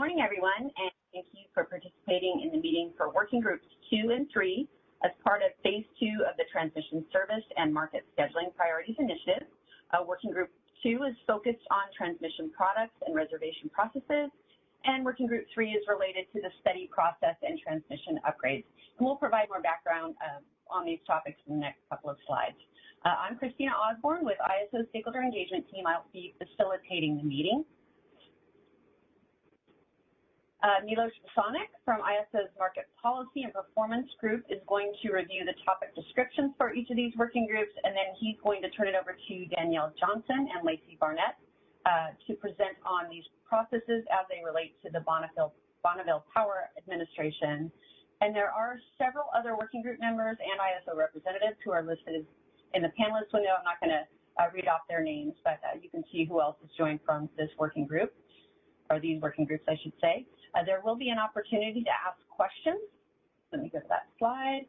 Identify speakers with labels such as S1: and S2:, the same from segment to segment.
S1: morning, everyone, and thank you for participating in the meeting for Working Groups 2 and 3 as part of Phase 2 of the Transmission Service and Market Scheduling Priorities Initiative. Working Group 2 is focused on transmission products and reservation processes, and Working Group 3 is related to the study process and transmission upgrades. And we'll provide more background on these topics in the next couple of slides. I'm Christina Osborne with ISO Stakeholder Engagement Team. I'll be facilitating the meeting. Milos Bosanek from ISO's Market Policy and Performance Group is going to review the topic descriptions for each of these working groups, and then he's going to turn it over to Danielle Johnson and Lacey Barnett to present on these processes as they relate to the Bonneville Power Administration. And there are several other working group members and ISO representatives who are listed in the panelist window. I'm not going to read off their names, but you can see who else is joined from this working group, or these working groups, I should say. There will be an opportunity to ask questions. Let me go to that slide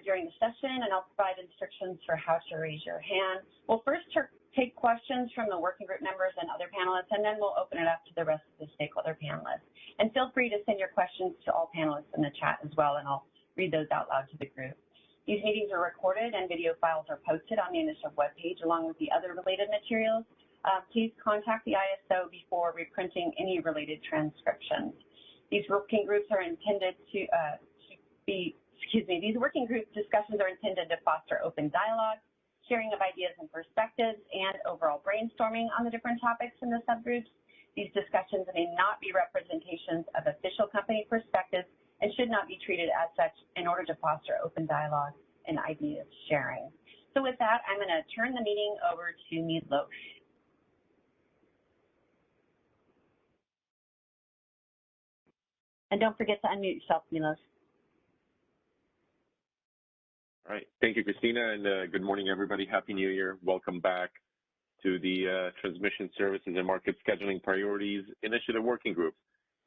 S1: during the session, and I'll provide instructions for how to raise your hand. We'll first take questions from the working group members and other panelists, and then we'll open it up to the rest of the stakeholder panelists. And feel free to send your questions to all panelists in the chat as well, and I'll read those out loud to the group. These meetings are recorded and video files are posted on the initiative webpage along with the other related materials. Please contact the ISO before reprinting any related transcriptions. These working groups are intended these working group discussions are intended to foster open dialogue, sharing of ideas and perspectives, and overall brainstorming on the different topics in the subgroups. These discussions may not be representations of official company perspectives and should not be treated as such in order to foster open dialogue and ideas sharing. So with that, I'm going to turn the meeting over to Milos. And don't forget to unmute yourself, Milos.
S2: All right. Thank you, Christina, and good morning, everybody. Happy New Year. Welcome back to the Transmission Services and Market Scheduling Priorities Initiative Working Group.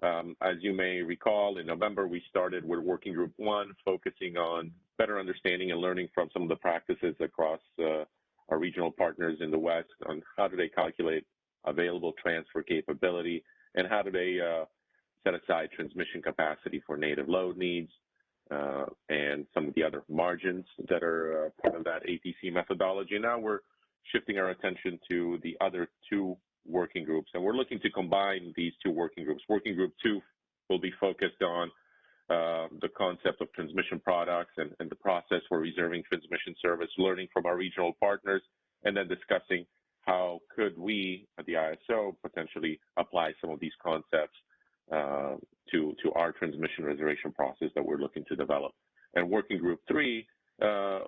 S2: As you may recall, in November, we started with Working Group 1, focusing on better understanding and learning from some of the practices across our regional partners in the West on how do they calculate available transfer capability and how do they set aside transmission capacity for native load needs and some of the other margins that are part of that ATC methodology. Now we're shifting our attention to the other two working groups, and we're looking to combine these two working groups. Working Group 2 will be focused on the concept of transmission products and the process for reserving transmission service, learning from our regional partners, and then discussing how could we at the ISO potentially apply some of these concepts to our transmission reservation process that we're looking to develop. And Working Group 3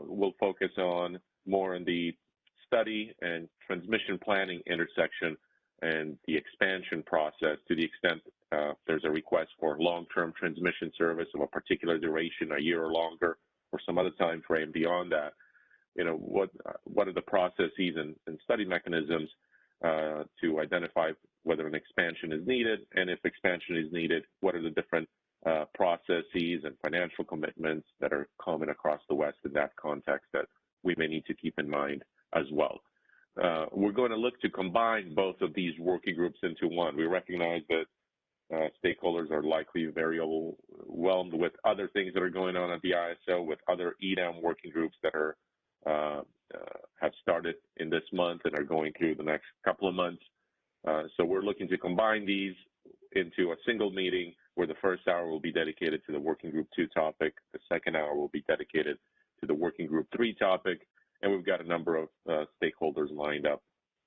S2: will focus on more in the study and transmission planning intersection and the expansion process to the extent there's a request for long-term transmission service of a particular duration, a year or longer, or some other time frame beyond that. You know, what are the processes and study mechanisms to identify whether an expansion is needed, and if expansion is needed, what are the different processes and financial commitments that are common across the West in that context that we may need to keep in mind as well. We're going to look to combine both of these working groups into one. We recognize that stakeholders are likely very overwhelmed with other things that are going on at the ISO, with other EDAM working groups that are have started in this month and are going through the next couple of months. So we're looking to combine these into a single meeting where the first hour will be dedicated to the Working Group 2 topic, the second hour will be dedicated to the Working Group 3 topic, and we've got a number of stakeholders lined up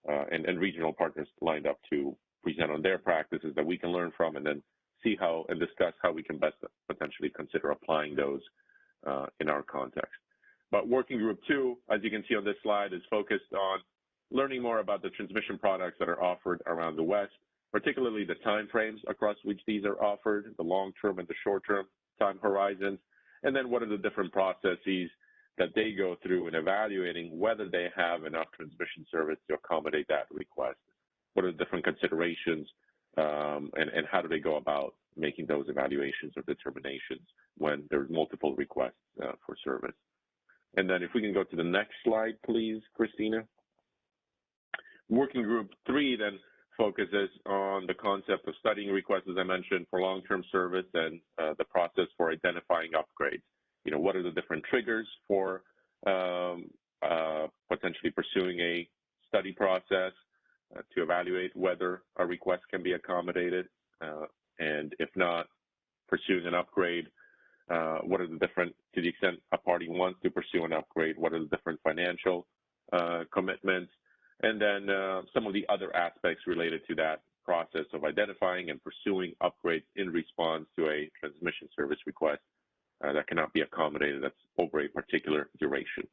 S2: and regional partners lined up to present on their practices that we can learn from and then see how and discuss how we can best potentially consider applying those in our context. But Working Group 2, as you can see on this slide, is focused on learning more about the transmission products that are offered around the West, particularly the time frames across which these are offered, the long-term and the short-term time horizons, and then what are the different processes that they go through in evaluating whether they have enough transmission service to accommodate that request. What are the different considerations and how do they go about making those evaluations or determinations when there's multiple requests for service. And then if we can go to the next slide, please, Christina. Working Group 3 then focuses on the concept of studying requests, as I mentioned, for long-term service and the process for identifying upgrades. What are the different triggers for potentially pursuing a study process to evaluate whether a request can be accommodated, and if not, pursuing an upgrade. What are the different, to the extent a party wants to pursue an upgrade, what are the different financial commitments, and then some of the other aspects related to that process of identifying and pursuing upgrades in response to a transmission service request that cannot be accommodated that's over a particular duration.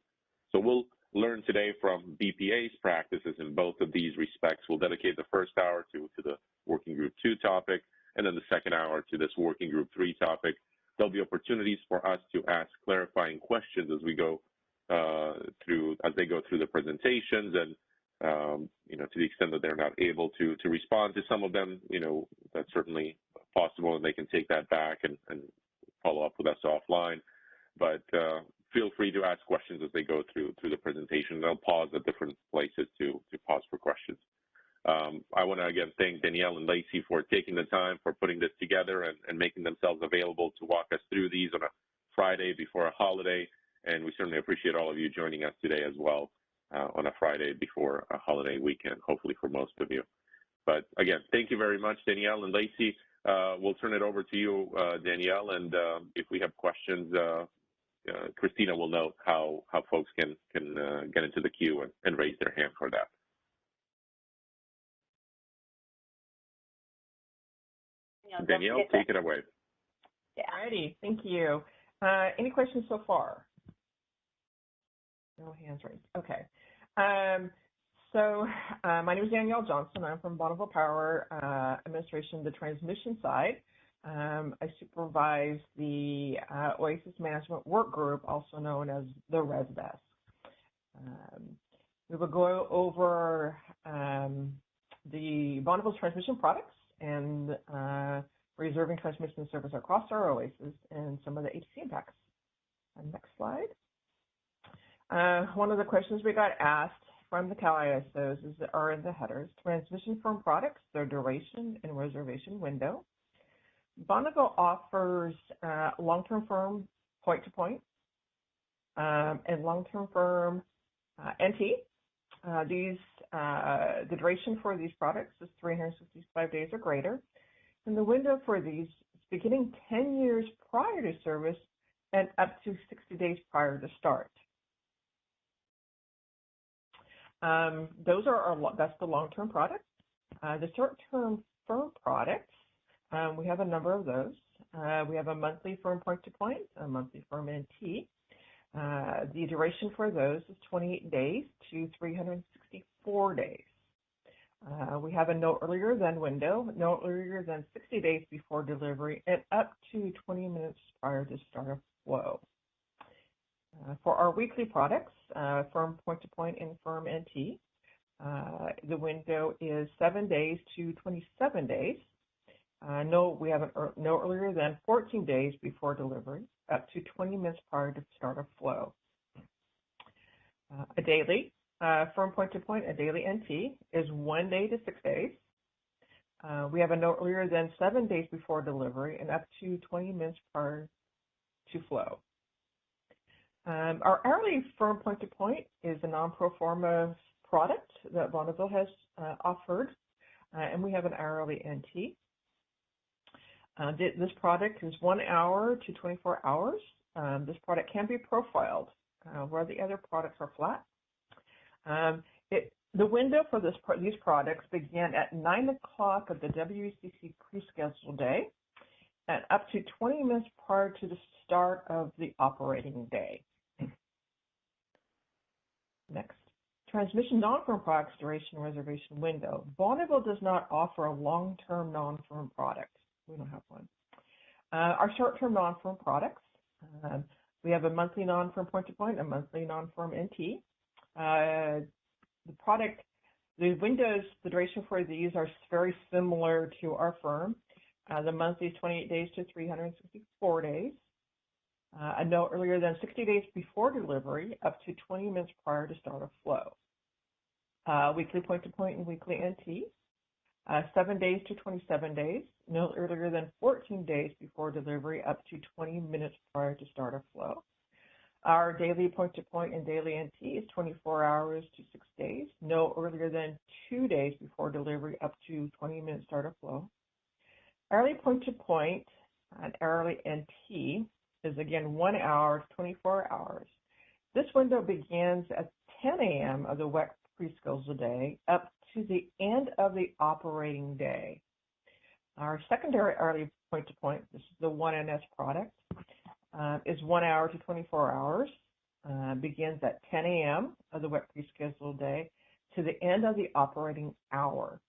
S2: So we'll learn today from BPA's practices in both of these respects. We'll dedicate the first hour to the Working Group 2 topic, and then the second hour to this Working Group 3 topic. There'll be opportunities for us to ask clarifying questions as we go as they go through the presentations, and to the extent that they're not able to respond to some of them, that's certainly possible, and they can take that back and follow up with us offline. But feel free to ask questions as they go through the presentation. They'll pause at different places to pause for questions. I want to again thank Danielle and Lacey for taking the time for putting this together and making themselves available to walk us through these on a Friday before a holiday. And we certainly appreciate all of you joining us today as well on a Friday before a holiday weekend, hopefully for most of you. But again, thank you very much, Danielle and Lacey. We'll turn it over to you, Danielle, and if we have questions, Christina will note how folks can get into the queue and raise their hand for that. Danielle, take it away.
S3: Alrighty, thank you. Any questions so far? No hands raised. Okay. My name is Danielle Johnson. I'm from Bonneville Power Administration, the transmission side. I supervise the Oasis Management Work Group, also known as the ResDesk. We will go over the Bonneville's transmission products and reserving transmission service across our Oasis and some of the HC impacts. Next slide. One of the questions we got asked from the Cal ISOs are in the headers: transmission firm products, their duration and reservation window. Bonneville offers long-term firm point-to-point and long-term firm NT. The duration for these products is 365 days or greater, and the window for these is beginning 10 years prior to service and up to 60 days prior to start. That's the long-term product. The short-term firm products, we have a number of those. We have a monthly firm point-to-point, a monthly firm NT. The duration for those is 28 days to 364 days. We have a no earlier than window, no earlier than 60 days before delivery, and up to 20 minutes prior to start of flow. For our weekly products, firm point-to-point and firm NT, the window is 7 days to 27 days. We have no earlier than 14 days before delivery, up to 20 minutes prior to start of flow. A daily firm point-to-point, a daily NT, is 1 day to 6 days. We have a no earlier than 7 days before delivery and up to 20 minutes prior to flow. Our hourly firm point-to-point is a non-pro forma product that Bonneville has offered, and we have an hourly NT. This product is 1 hour to 24 hours. This product can be profiled, where the other products are flat. The window for these products begin at 9 o'clock of the WECC pre-scheduled day and up to 20 minutes prior to the start of the operating day. Next, transmission non-firm products duration reservation window. Bonneville does not offer a long-term non-firm product. We don't have one. Our short-term non-firm products, we have a monthly non-firm point-to-point, a monthly non-firm NT. The windows, the duration for these are very similar to our firm. The monthly is 28 days to 364 days. No earlier than 60 days before delivery, up to 20 minutes prior to start of flow. Weekly point-to-point and weekly NT. 7 days to 27 days, no earlier than 14 days before delivery, up to 20 minutes prior to start of flow. Our daily point-to-point and daily NT is 24 hours to 6 days, no earlier than 2 days before delivery, up to 20 minutes start of flow. Hourly point-to-point and hourly NT is again 1 hour to 24 hours. This window begins at 10 a.m. of the wet pre-scheduled day up to the end of the operating day. Our secondary hourly point-to-point, this is the 1NS product, is 1 hour to 24 hours, begins at 10 a.m. of the wet pre-scheduled day to the end of the operating hour.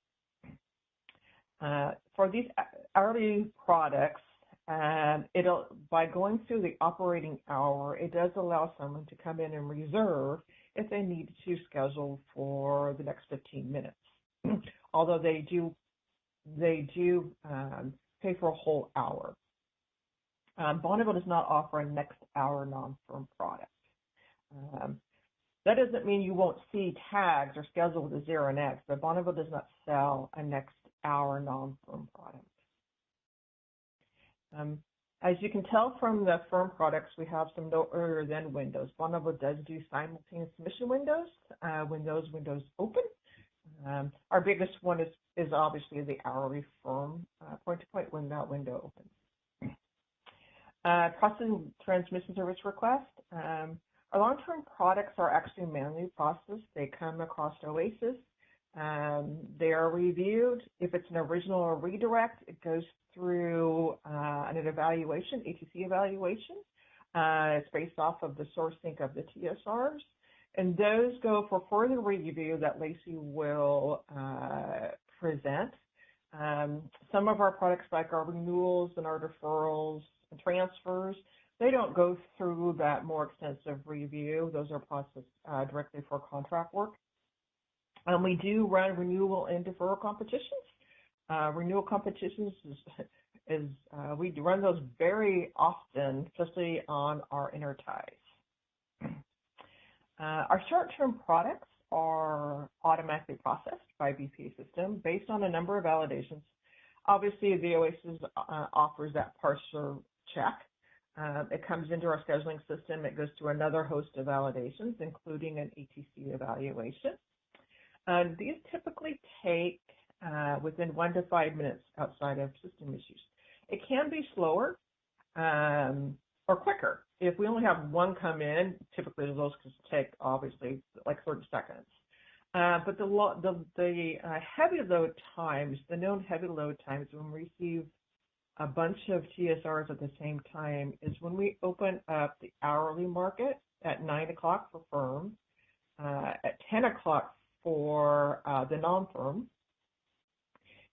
S3: For these hourly products, by going through the operating hour, it does allow someone to come in and reserve if they need to schedule for the next 15 minutes. Although they do pay for a whole hour. Bonneville does not offer a next hour non-firm product. That doesn't mean you won't see tags or schedules with a 0 and X, but Bonneville does not sell a next hour non-firm product. As you can tell from the firm products, we have some no earlier than windows. Bonneville does do simultaneous submission windows when those windows open. Our biggest one is obviously the hourly firm point-to-point when that window opens. Processing transmission service request. Our long-term products are actually manually processed. They come across Oasis. They are reviewed. If it's an original or redirect, it goes through an evaluation, ATC evaluation. It's based off of the source sync of the TSRs. And those go for further review that Lacey will present. Some of our products, like our renewals and our deferrals and transfers, they don't go through that more extensive review. Those are processed directly for contract work. We do run renewal and deferral competitions. Renewal competitions we run those very often, especially on our Interties. Our short-term products are automatically processed by BPA system based on a number of validations. Obviously, the Oasis offers that parser check. It comes into our scheduling system. It goes through another host of validations, including an ATC evaluation. These typically take within 1 to 5 minutes outside of system issues. It can be slower or quicker. If we only have one come in, typically those can take obviously like 30 seconds. But the heavy load times, the known heavy load times when we receive a bunch of TSRs at the same time is when we open up the hourly market at 9 o'clock for firm, at 10 o'clock for the non-firm,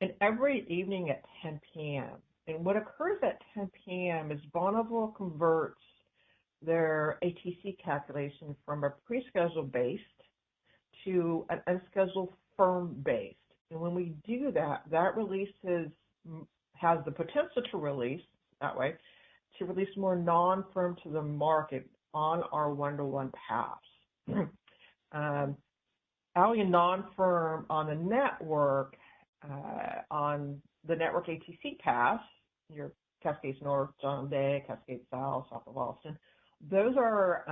S3: and every evening at 10 p.m. And what occurs at 10 p.m. is Bonneville converts their ATC calculation from a pre-scheduled based to an unscheduled firm based. And when we do that, that has the potential to release, that way, to release more non-firm to the market on our one-to-one paths. Hourly non-firm on the network, on the network ATC paths, your Cascades North, John Day, Cascades South, south of Austin, those are,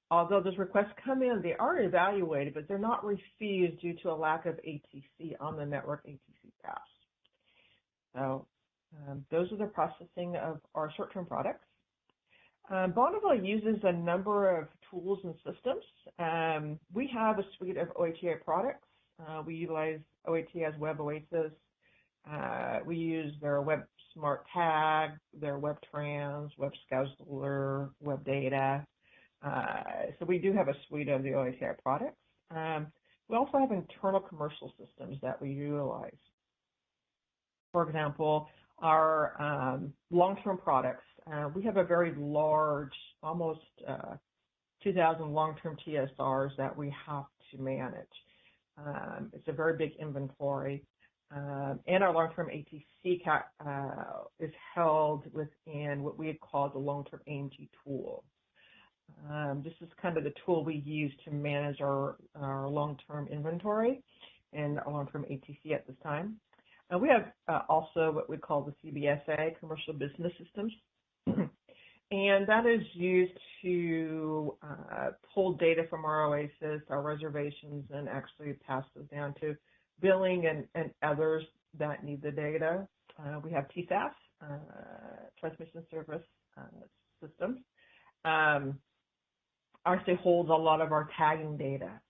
S3: although those requests come in, they are evaluated, but they're not received due to a lack of ATC on the network ATC paths. So those are the processing of our short-term products. Bonneville uses a number of tools and systems. We have a suite of OATA products. We utilize OATA as Web Oasis. We use their Web Smart Tag, their Web Trans, Web Scheduler, Web Data. So we do have a suite of the OATA products. We also have internal commercial systems that we utilize. For example, our long-term products, we have a very large, almost 2,000 long-term TSRs that we have to manage. It's a very big inventory. And our long-term ATC is held within what we call the long-term AMG tool. This is kind of the tool we use to manage our long-term inventory. in our long-term ATC at this time. We have also what we call the CBSA, Commercial Business Systems, and that is used to pull data from our Oasis, our reservations, and actually pass those down to billing and others that need the data. We have Tfrs, Transmission Service Systems. Actually holds a lot of our tagging data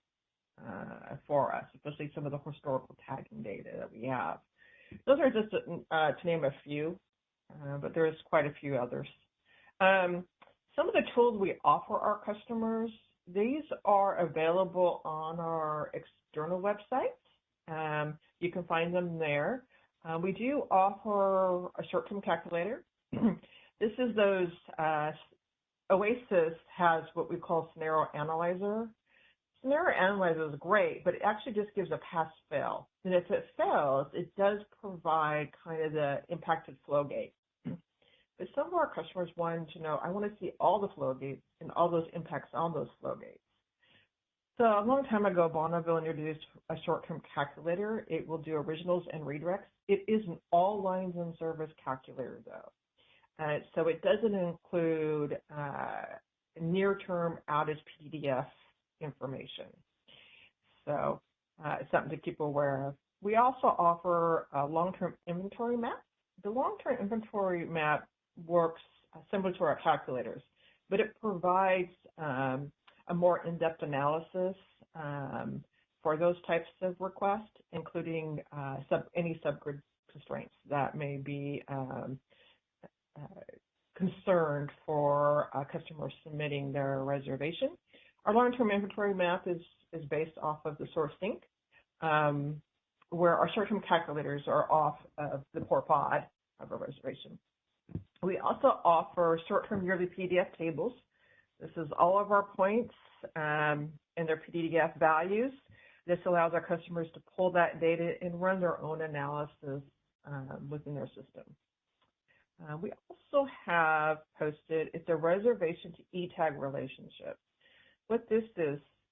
S3: for us, especially some of the historical tagging data that we have. Those are just to name a few, but there's quite a few others. Some of the tools we offer our customers, these are available on our external website. You can find them there. We do offer a short-term calculator. This is those, Oasis has what we call scenario analyzer. Scenario analyzer is great, but it actually just gives a pass-fail. And if it fails, it does provide kind of the impacted flow gate. But some of our customers wanted to know, I want to see all the flow gates and all those impacts on those flow gates. So a long time ago, Bonneville introduced a short-term calculator. It will do originals and redirects. It is an all lines in service calculator, though. So it doesn't include near-term outage PDF information. So it's something to keep aware of. We also offer a long-term inventory map. The long-term inventory map works similar to our calculators, but it provides a more in-depth analysis for those types of requests, including any subgrid constraints that may be concerned for customers submitting their reservation. Our long-term inventory map is based off of the source sync, where our short-term calculators are off of the core pod of a reservation. We also offer short-term yearly PDF tables. This is all of our points and their PDF values. This allows our customers to pull that data and run their own analysis within their system. We also have posted, it's a reservation to Etag relationship. What this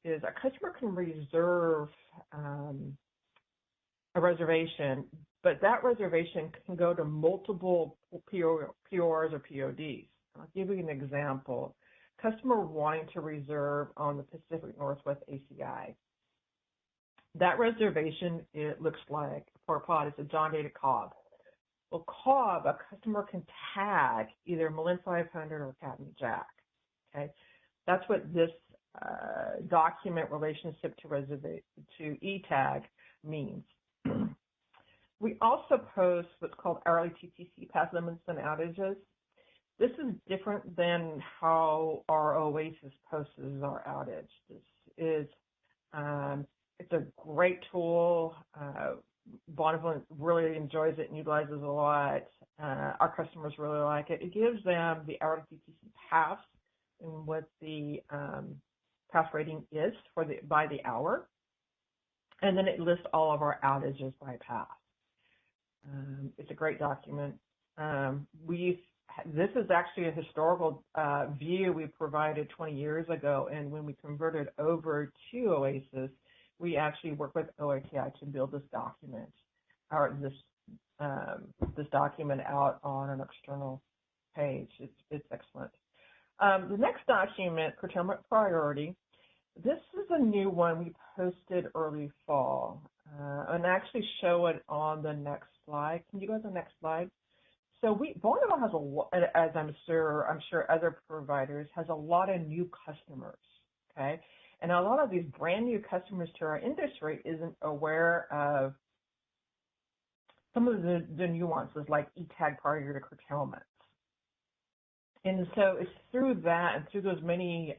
S3: is a customer can reserve a reservation, but that reservation can go to multiple PORs or PODs. I'll give you an example. Customer wanting to reserve on the Pacific Northwest ACI. That reservation, it looks like for a pod, it's a John Day to Cobb. Well, Cobb, a customer can tag either Malin 500 or Captain Jack. Okay, that's what this document relationship to Etag means. We also post what's called hourly TTC path limits and outages. This is different than how our Oasis posts our outage. This is it's a great tool. Bonneville really enjoys it and utilizes it a lot. Our customers really like it. It gives them the hourly TTC paths and what the path rating is by the hour, and then it lists all of our outages by path. It's a great document. This is actually a historical view we provided 20 years ago, and when we converted over to Oasis, we actually worked with OATI to build this document, or this document out on an external page. It's excellent. The next document, curtailment priority. This is a new one we posted early fall, and actually show it on the next slide. Can you go to the next slide? So Bonneville has a lot, as I'm sure other providers, has a lot of new customers, okay? And a lot of these brand new customers to our industry isn't aware of some of the nuances like Etag prior to curtailment. And so it's through that and through those many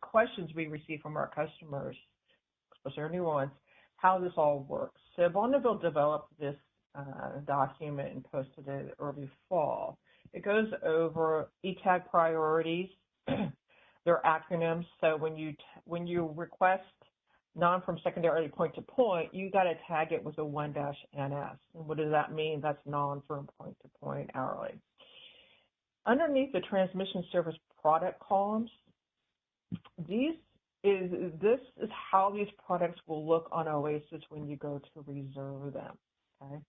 S3: questions we receive from our customers, especially our new ones, how this all works. So Bonneville developed this document and posted it early fall. It goes over Etag priorities, their acronyms. So when you request non from secondary point to point, you got to tag it with a 1-NS. And what does that mean? That's non from point to point hourly. Underneath the transmission service product columns, these this is how these products will look on Oasis when you go to reserve them, okay?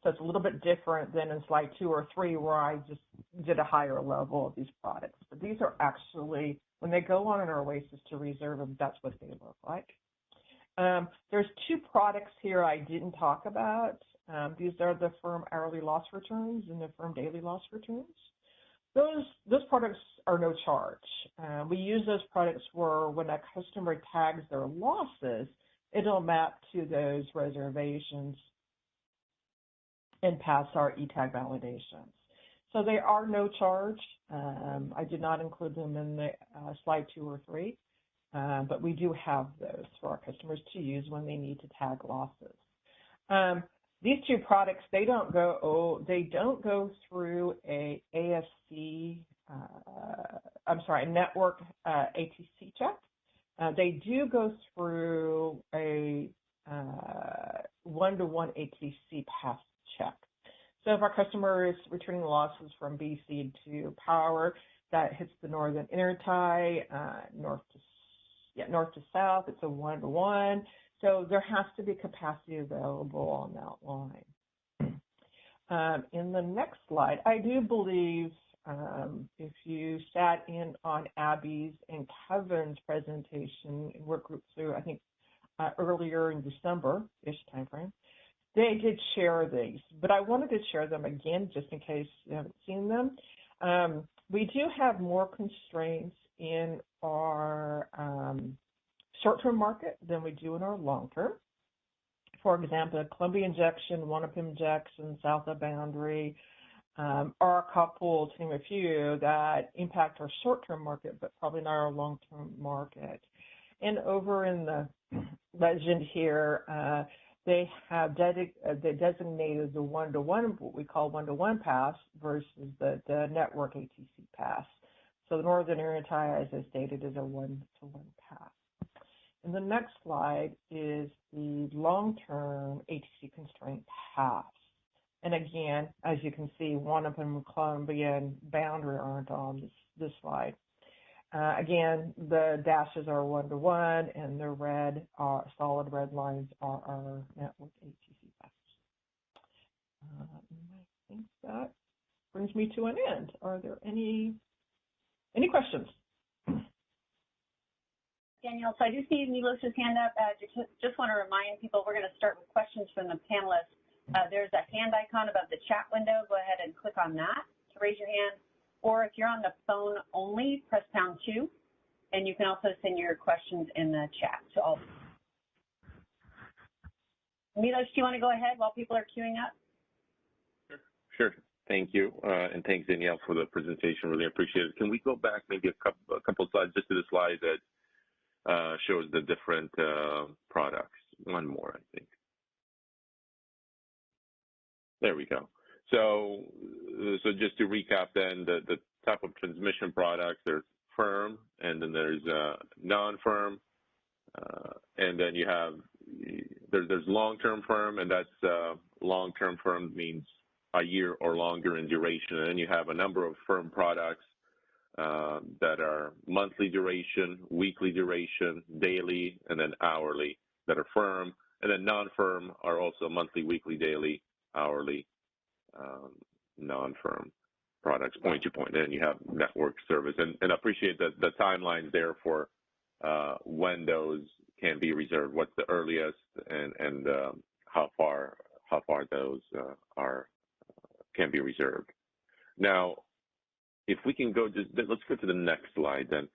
S3: So it's a little bit different than in slide 2 or 3 where I just did a higher level of these products. But these are actually, when they go on an Oasis to reserve them, that's what they look like. There's 2 products here I didn't talk about. These are the firm hourly loss returns and the firm daily loss returns. Those products are no charge. We use those products where when a customer tags their losses, it'll map to those reservations and pass our Etag validations. So they are no charge. I did not include them in the slide 2 or 3, but we do have those for our customers to use when they need to tag losses. These 2 products, they don't go through a AFC, a network ATC check. They do go through a one-to-one ATC pass check. So if our customer is returning losses from BC to power, that hits the northern intertie, north to south, it's a one-to-one. So there has to be capacity available on that line. In the next slide, I do believe if you sat in on Abby's and Kevin's presentation in work group 2, I think earlier in December-ish timeframe, they did share these, but I wanted to share them again just in case you haven't seen them. We do have more constraints in our short-term market than we do in our long-term. For example, Columbia injection, Wanapum injection, south of boundary are a couple, to name a few, that impact our short-term market, but probably not our long-term market. And over in the legend here, they have they designated the one-to-one, what we call one-to-one pass versus the network ATC pass. So the northern intertie, as I stated, is a one-to-one pass. And the next slide is the long-term ATC constraint pass. And again, as you can see, Wanapum, Columbia, and Boundary aren't on this slide. Again, the dashes are one-to-one, and the red, solid red lines are our network ATC pass. I think that brings me to an end. Are there any questions?
S1: Danielle, so I do see Milos's hand up. Just want to remind people we're going to start with questions from the panelists. There's a hand icon above the chat window. Go ahead and click on that to raise your hand. Or if you're on the phone only, press #2. And you can also send your questions in the chat to all. Milos, do you want to go ahead while people are queuing up?
S2: Sure. Thank you. And thanks, Danielle, for the presentation. Really appreciate it. Can we go back maybe a couple slides just to the slide that shows the different products? One more, I think. There we go. So just to recap then, the type of transmission products, there's firm, and then there's non-firm, and then you have, there's long-term firm, and that's long-term firm means a year or longer in duration. And then you have a number of firm products that are monthly duration, weekly duration, daily, and then hourly that are firm. And then non-firm are also monthly, weekly, daily, hourly, non-firm products, point to point. And then you have network service. And appreciate the timeline there for when those can be reserved, what's the earliest, and how far those can be reserved. Now, if we can go, let's go to the next slide then.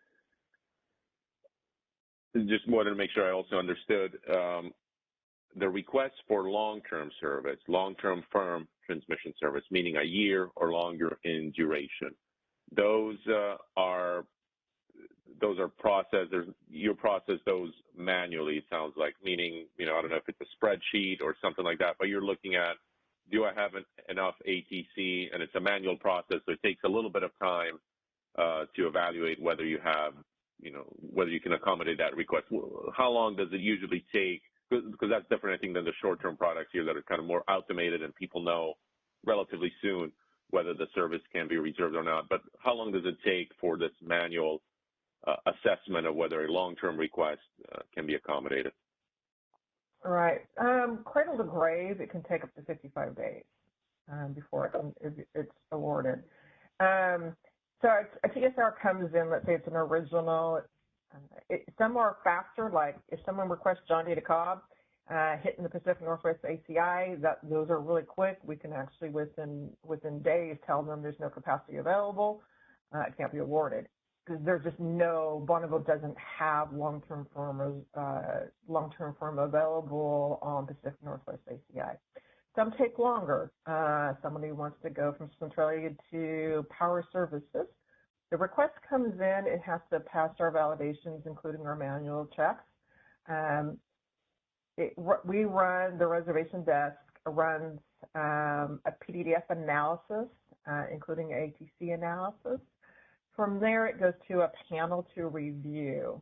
S2: Just wanted to make sure I also understood the request for long-term service, long-term firm transmission service, meaning a year or longer in duration. Those are processed. You process those manually, it sounds like, meaning, I don't know if it's a spreadsheet or something like that, but you're looking at, do I have enough ATC? And it's a manual process, so it takes a little bit of time to evaluate whether you have, whether you can accommodate that request. How long does it usually take? Because that's different, I think, than the short-term products here that are kind of more automated and people know relatively soon whether the service can be reserved or not. But how long does it take for this manual assessment of whether a long-term request can be accommodated?
S3: Right. Cradle to grave, it can take up to 55 days before it's awarded. So a TSR comes in, let's say it's an original. Some are faster, like if someone requests John D. DeKalb, hitting the Pacific Northwest ACI, those are really quick. We can actually within days tell them there's no capacity available. It can't be awarded because there's just no, Bonneville doesn't have long-term firm available on Pacific Northwest ACI. Some take longer. Somebody wants to go from Centralia to Power Services. The request comes in, it has to pass our validations, including our manual checks. We run, the reservation desk runs a PDDF analysis, including ATC analysis. From there, it goes to a panel to review.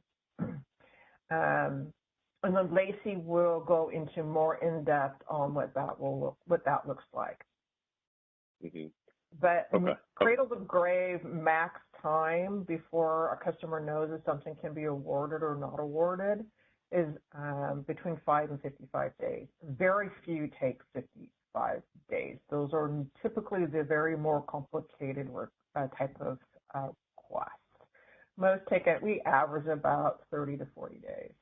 S3: And then Lacey will go into more in-depth on what that looks like.
S2: Mm-hmm.
S3: But cradle to grave max time before a customer knows if something can be awarded or not awarded is between 5 and 55 days. Very few take 55 days. Those are typically the very more complicated type of requests. Most we average about 30 to 40 days.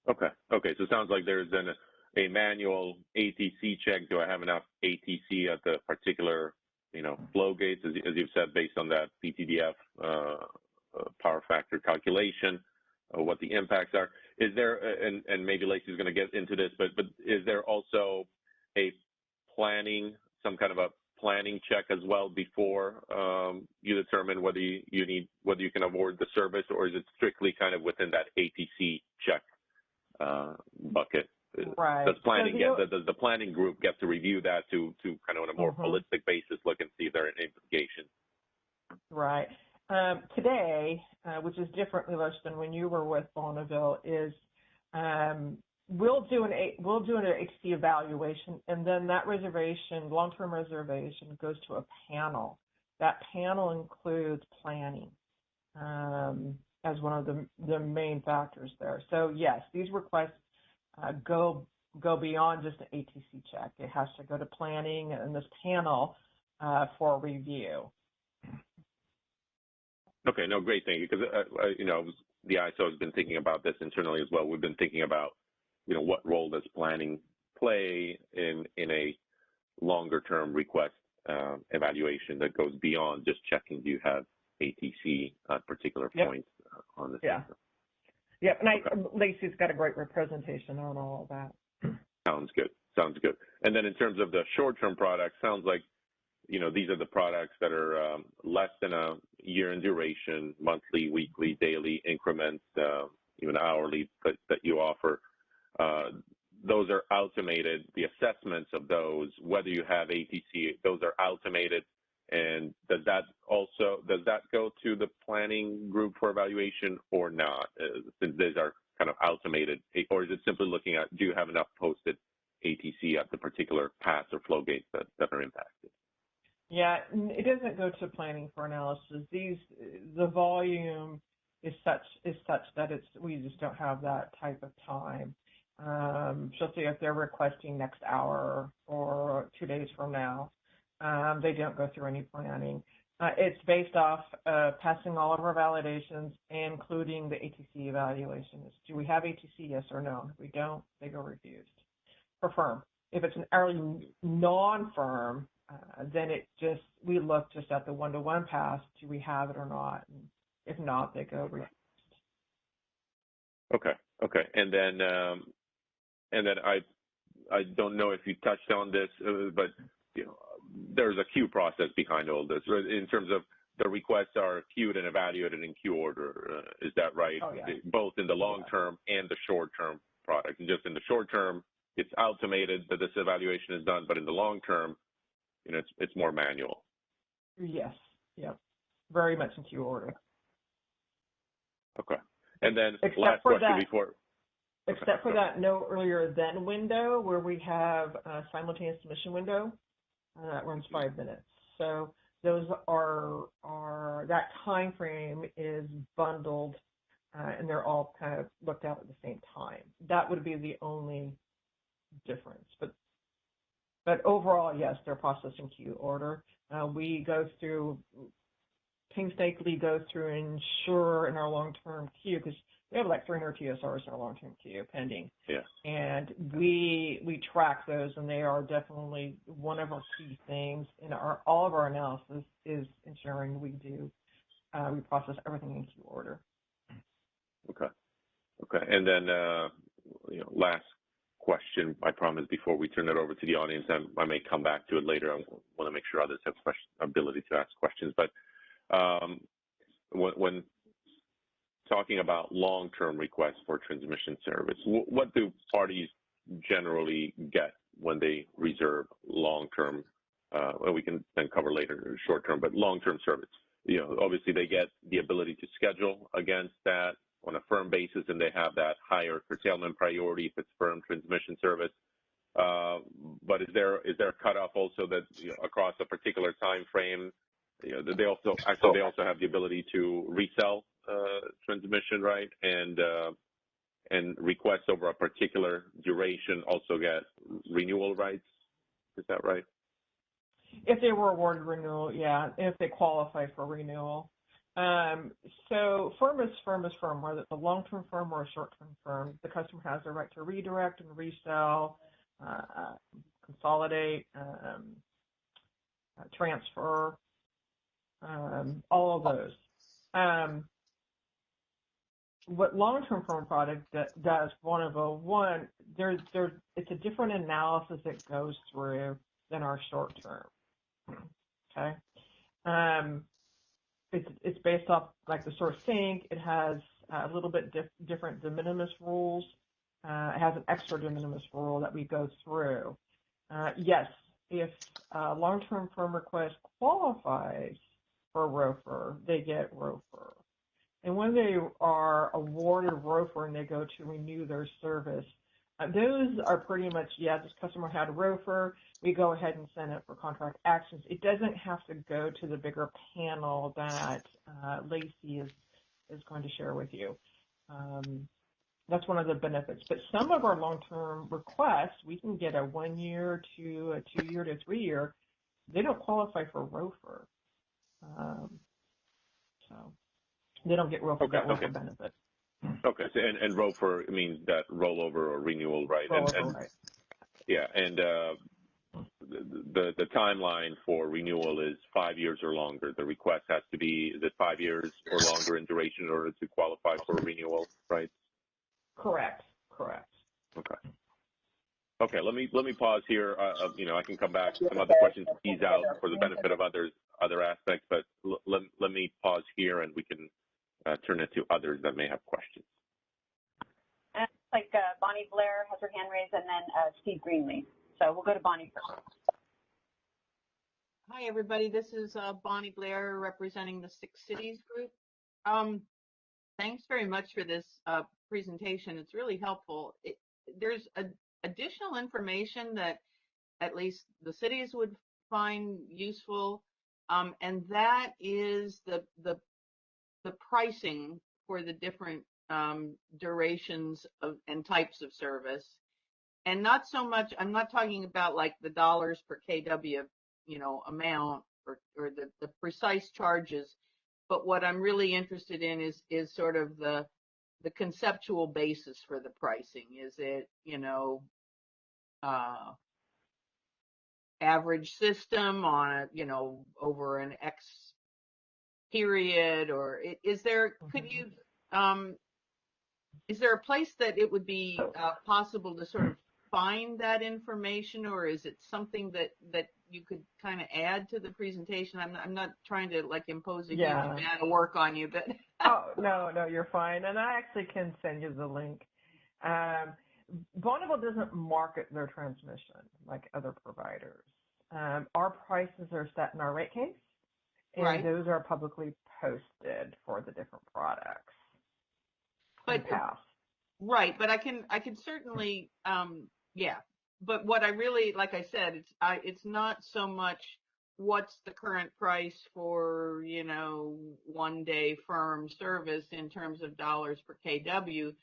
S2: Okay. So it sounds like there's then a manual ATC check. Do I have enough ATC at the particular, flow gates, as you've said, based on that PTDF power factor calculation, what the impacts are. Is there, and maybe Lacey's going to get into this, but is there also some kind of a planning check as well before you determine whether you can award the service, or is it strictly kind of within that ATC check bucket?
S3: Right.
S2: Does the planning group get to review that to kind of on a more holistic basis look and see if there are any implications?
S3: Right. Today, which is different, Milos, than when you were with Bonneville, is we'll do an HC evaluation, and then that reservation, long-term reservation, goes to a panel. That panel includes planning as one of the main factors there. So yes, these requests go beyond just an ATC check. It has to go to planning and this panel for review.
S2: Okay, no, great, thank you. Because the ISO has been thinking about this internally as well. We've been thinking about what role does planning play in a longer-term request evaluation that goes beyond just checking do you have ATC at particular points on the system.
S3: Yep, and Lacey's got a great representation on all of that.
S2: Sounds good. And then in terms of the short-term products, sounds like these are the products that are less than a year in duration, monthly, weekly, daily increments, even hourly that you offer. Those are automated. The assessments of those, whether you have ATC, those are automated. And does that go to the planning group for evaluation or not? Since these are kind of automated, or is it simply looking at do you have enough posted ATC at the particular paths or flow gates that are impacted?
S3: Yeah, it doesn't go to planning for analysis. The volume is such that we just don't have that type of time. Especially if they're requesting next hour or 2 days from now. They don't go through any planning. It's based off passing all of our validations, including the ATC evaluations. Do we have ATC, yes or no? If we don't, they go refused. For firm. If it's an early non-firm, then we look just at the one-to-one pass. Do we have it or not? And if not, they go refused.
S2: Okay. And then I don't know if you touched on this, but there's a queue process behind all this, right? In terms of the requests are queued and evaluated in queue order. Is that right?
S3: Oh, yeah.
S2: Both in the long term and the short term product. And just in the short term, it's automated that this evaluation is done, but in the long term, it's more manual.
S3: Yes. Yep. Very much in queue order.
S2: Okay. And then last question before.
S3: Except for that no earlier than window where we have a simultaneous submission window. That runs 5 minutes. So those are that time frame is bundled, and they're all kind of looked at the same time. That would be the only difference. But overall, yes, they're processed in queue order. We go through, painstakingly go through and ensure in our long-term queue, because we have like 300 TSRs in our long-term queue pending.
S2: Yeah.
S3: And we track those, and they are definitely one of our key things in all of our analysis is ensuring we process everything in queue order.
S2: Okay. And then, last question, I promise, before we turn it over to the audience, and I may come back to it later. I want to make sure others have ability to ask questions. But when talking about long-term requests for transmission service, what do parties generally get when they reserve long-term? Well, we can then cover later short-term, but long-term service. Obviously they get the ability to schedule against that on a firm basis, and they have that higher curtailment priority if it's firm transmission service. But is there a cutoff also that across a particular time frame? They also have the ability to resell transmission, right? And requests over a particular duration also get renewal rights. Is that right?
S3: If they were awarded renewal, yeah. If they qualify for renewal. So firm is firm, whether it's a long-term firm or a short-term firm. The customer has the right to redirect and resell, consolidate, transfer, all of those. What long-term firm product does, it's a different analysis that goes through than our short-term. Okay. It's based off like the source sink. It has a little bit different de minimis rules. It has an extra de minimis rule that we go through. Yes, if a long-term firm request qualifies for ROFR, they get ROFR. And when they are awarded ROFR and they go to renew their service, those are pretty much, this customer had a ROFR, we go ahead and send it for contract actions. It doesn't have to go to the bigger panel that Lacey is going to share with you. That's one of the benefits. But some of our long-term requests, we can get a 1 year to a 2 year to 3 year. They don't qualify for ROFR. So they don't get ROFR, ROFR benefit.
S2: Okay, so, and ROFR means that rollover or renewal, right?
S3: Rollover, right.
S2: Yeah, and the timeline for renewal is 5 years or longer. The request has to be, is it 5 years or longer in duration in order to qualify for renewal, right?
S3: Correct.
S2: Okay, let me pause here. I can come back to some other questions to tease out for the benefit of other aspects, but let me pause here and we can turn it to others that may have questions.
S1: And like Bonnie Blair has her hand raised, and then Steve Greenlee. So we'll go to Bonnie first.
S4: Hi, everybody. This is Bonnie Blair representing the Six Cities Group. Thanks very much for this presentation. It's really helpful. There's additional information that at least the cities would find useful, and that is the pricing for the different durations of and types of service. And not so much, I'm not talking about like the dollars per kW, amount or the precise charges, but what I'm really interested in is sort of the conceptual basis for the pricing. Is it, average system on over an X period, or is there, is there a place that it would be possible to sort of find that information, or is it something that you could kind of add to the presentation? I'm not trying to like impose a huge amount of work on you, but
S3: oh no, you're fine, and I actually can send you the link. Bonneville doesn't market their transmission like other providers. Our prices are set in our rate case, and those are publicly posted for the different products. But
S4: but I can certainly but what I really, like I said, it's not so much what's the current price for, 1-day firm service in terms of dollars per kW,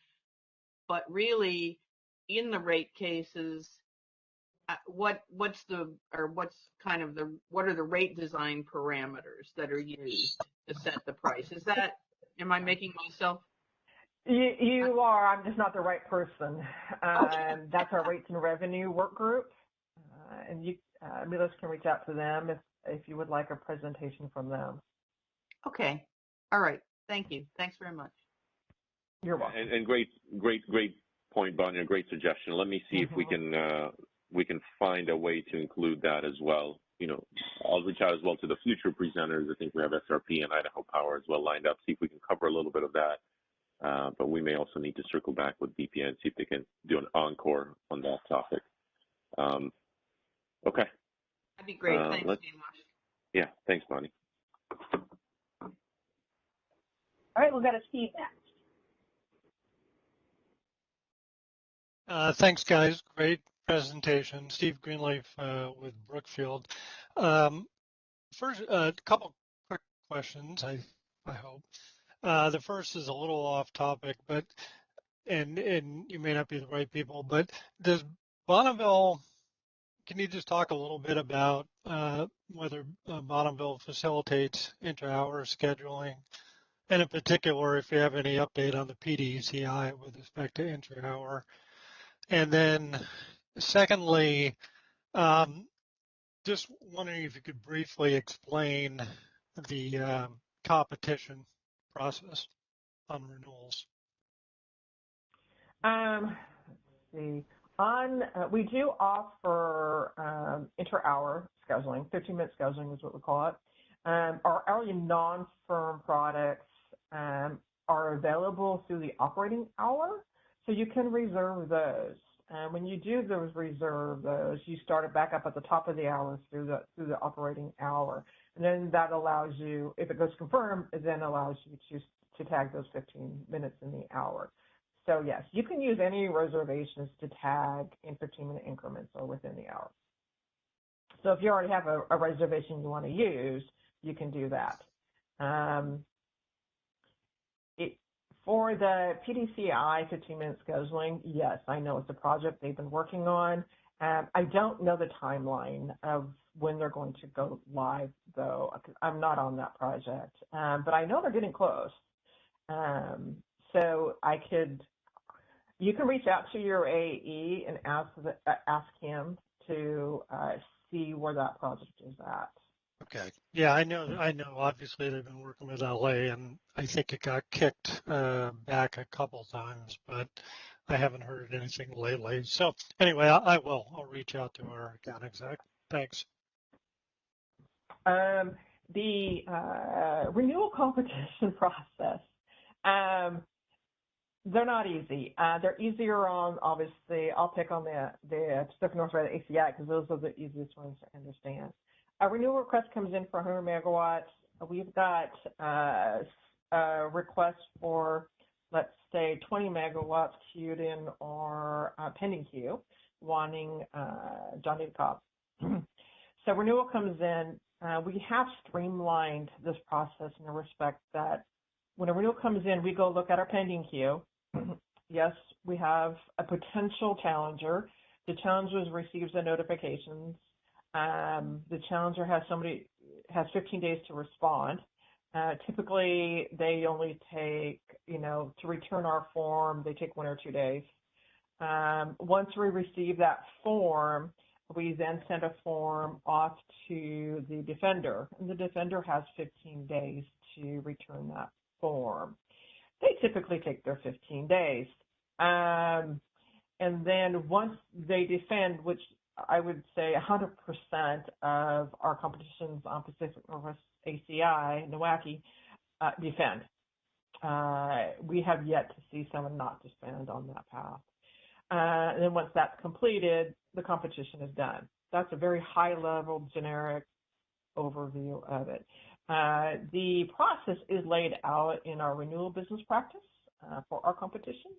S4: but really in the rate cases, what are the rate design parameters that are used to set the price? Am I making myself?
S3: You are. I'm just not the right person.
S4: Okay.
S3: That's our rates and revenue work group, and you, Milos, can reach out to them if you would like a presentation from them.
S4: Okay. All right. Thank you. Thanks very much.
S3: You're welcome.
S2: And great point, Bonnie. Great suggestion. Let me see if we can find a way to include that as well. I'll reach out as well to the future presenters. I think we have SRP and Idaho Power as well lined up. See if we can cover a little bit of that. But we may also need to circle back with BPN and see if they can do an encore on that topic. Okay.
S4: That'd be great. Thanks, Milos.
S2: Yeah. Thanks, Bonnie.
S1: All right, we'll go to Steve next.
S5: Thanks, guys. Great presentation. Steve Greenleaf with Brookfield. First, a couple quick questions, I hope. The first is a little off topic, but and you may not be the right people, but does Bonneville, can you just talk a little bit about whether Bonneville facilitates inter-hour scheduling? And in particular, if you have any update on the PDCI with respect to inter-hour. And then secondly, just wondering if you could briefly explain the competition process on renewals.
S3: Let's see. We do offer inter-hour scheduling. 15-minute scheduling is what we call it. Our hourly non-firm products are available through the operating hour, so you can reserve those. When you do reserve those, you start it back up at the top of the hour through the operating hour, and then that allows you, if it goes confirmed, it then allows you to tag those 15 minutes in the hour. So yes, you can use any reservations to tag in 15-minute increments or within the hour. So if you already have a reservation you want to use, you can do that. For the PDCI 15-minute scheduling, yes, I know it's a project they've been working on. I don't know the timeline of when they're going to go live, though. I'm not on that project, but I know they're getting close. So you can reach out to your AE and ask him to see where that project is at.
S5: Okay. Yeah, I know. Obviously, they've been working with LA, and I think it got kicked back a couple times, but I haven't heard anything lately. So anyway, I'll reach out to our account exec. Thanks.
S3: The renewal competition process, they're not easy. They're easier on, obviously, I'll pick on the Pacific Northwest ACI because those are the easiest ones to understand. A renewal request comes in for 100 megawatts. We've got a request for, let's say, 20 megawatts queued in or pending queue, wanting Johnny to Cobb. So renewal comes in. We have streamlined this process in the respect that when a renewal comes in, we go look at our pending queue. Yes, we have a potential challenger. The challenger receives the notifications. The challenger has 15 days to respond. Typically, they only take, to return our form, they take 1 or 2 days. Once we receive that form, we then send a form off to the defender, and the defender has 15 days to return that form. They typically take their 15 days. And then once they defend, which I would say 100% of our competitions on Pacific Northwest ACI, NOACI, defend. We have yet to see someone not defend on that path. And then once that's completed, the competition is done. That's a very high-level, generic overview of it. The process is laid out in our renewal business practice for our competitions.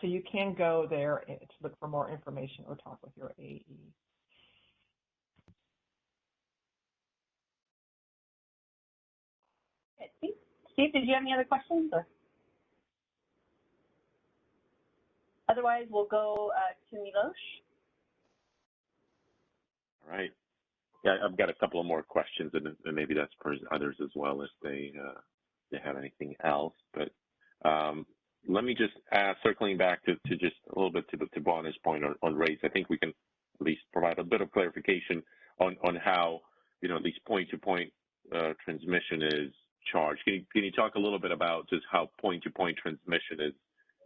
S3: So you can go there to look for more information or talk with your AE.
S1: Okay, Steve, did you have any other questions? Or? Otherwise, we'll go to Milos.
S2: All right. Yeah, I've got a couple of more questions, and maybe that's for others as well if they have anything else. But let me just ask, circling back to just a little bit to Bonner's point on rates. I think we can at least provide a bit of clarification on how these point-to-point transmission is charged. Can you talk a little bit about just how point-to-point transmission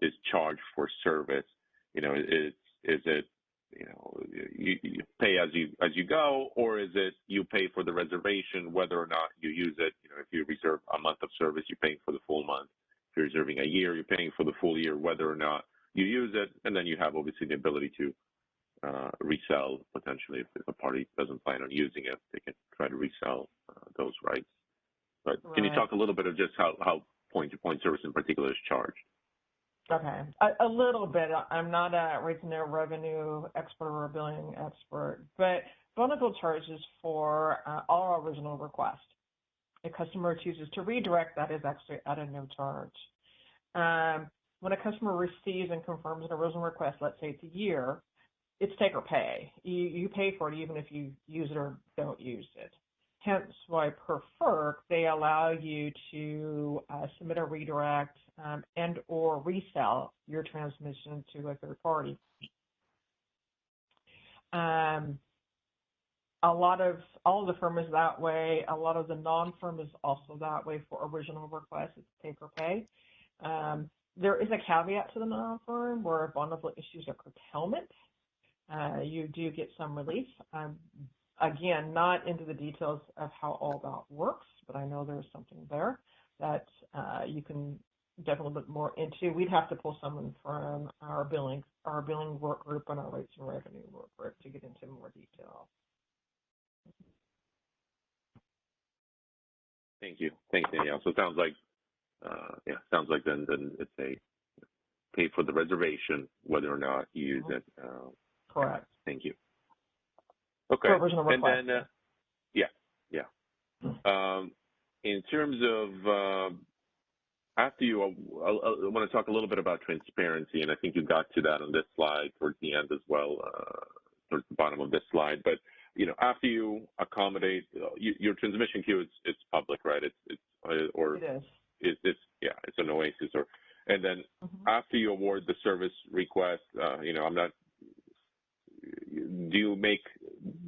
S2: is charged for service? Is it you pay as you go, or is it you pay for the reservation whether or not you use it? If you reserve a month of service, you're paying for the full month. If you're reserving a year, you're paying for the full year whether or not you use it, and then you have obviously the ability to resell potentially if a party doesn't plan on using it, they can try to resell those rights. But can you talk a little bit of just how point-to-point service in particular is charged?
S3: Okay, a little bit. I'm not a rates and revenue expert or a billing expert, but Bonneville charges for all original requests. A customer chooses to redirect, that is actually at a no charge. When a customer receives and confirms an original request, let's say it's a year, it's take or pay. You pay for it even if you use it or don't use it. Hence why per FERC, they allow you to submit a redirect and or resell your transmission to a third party. All of the firm is that way. A lot of the non-firm is also that way for original requests. It's take or pay. There is a caveat to the non-firm where Bonneville issues a curtailment. You do get some relief. Again, not into the details of how all that works, but I know there's something there that you can definitely look more into. We'd have to pull someone from our billing work group and our rates and revenue work group to get into more detail.
S2: Thank you. Thanks, Danielle. So it sounds like, then it's a pay for the reservation whether or not you use it.
S3: Correct.
S2: Thank you. Okay. And then, in terms of after you, I want to talk a little bit about transparency, and I think you got to that on this slide towards the end as well, towards the bottom of this slide. But after you accommodate your transmission queue, it's public, right? It is. It's an Oasis, and then after you award the service request, do you make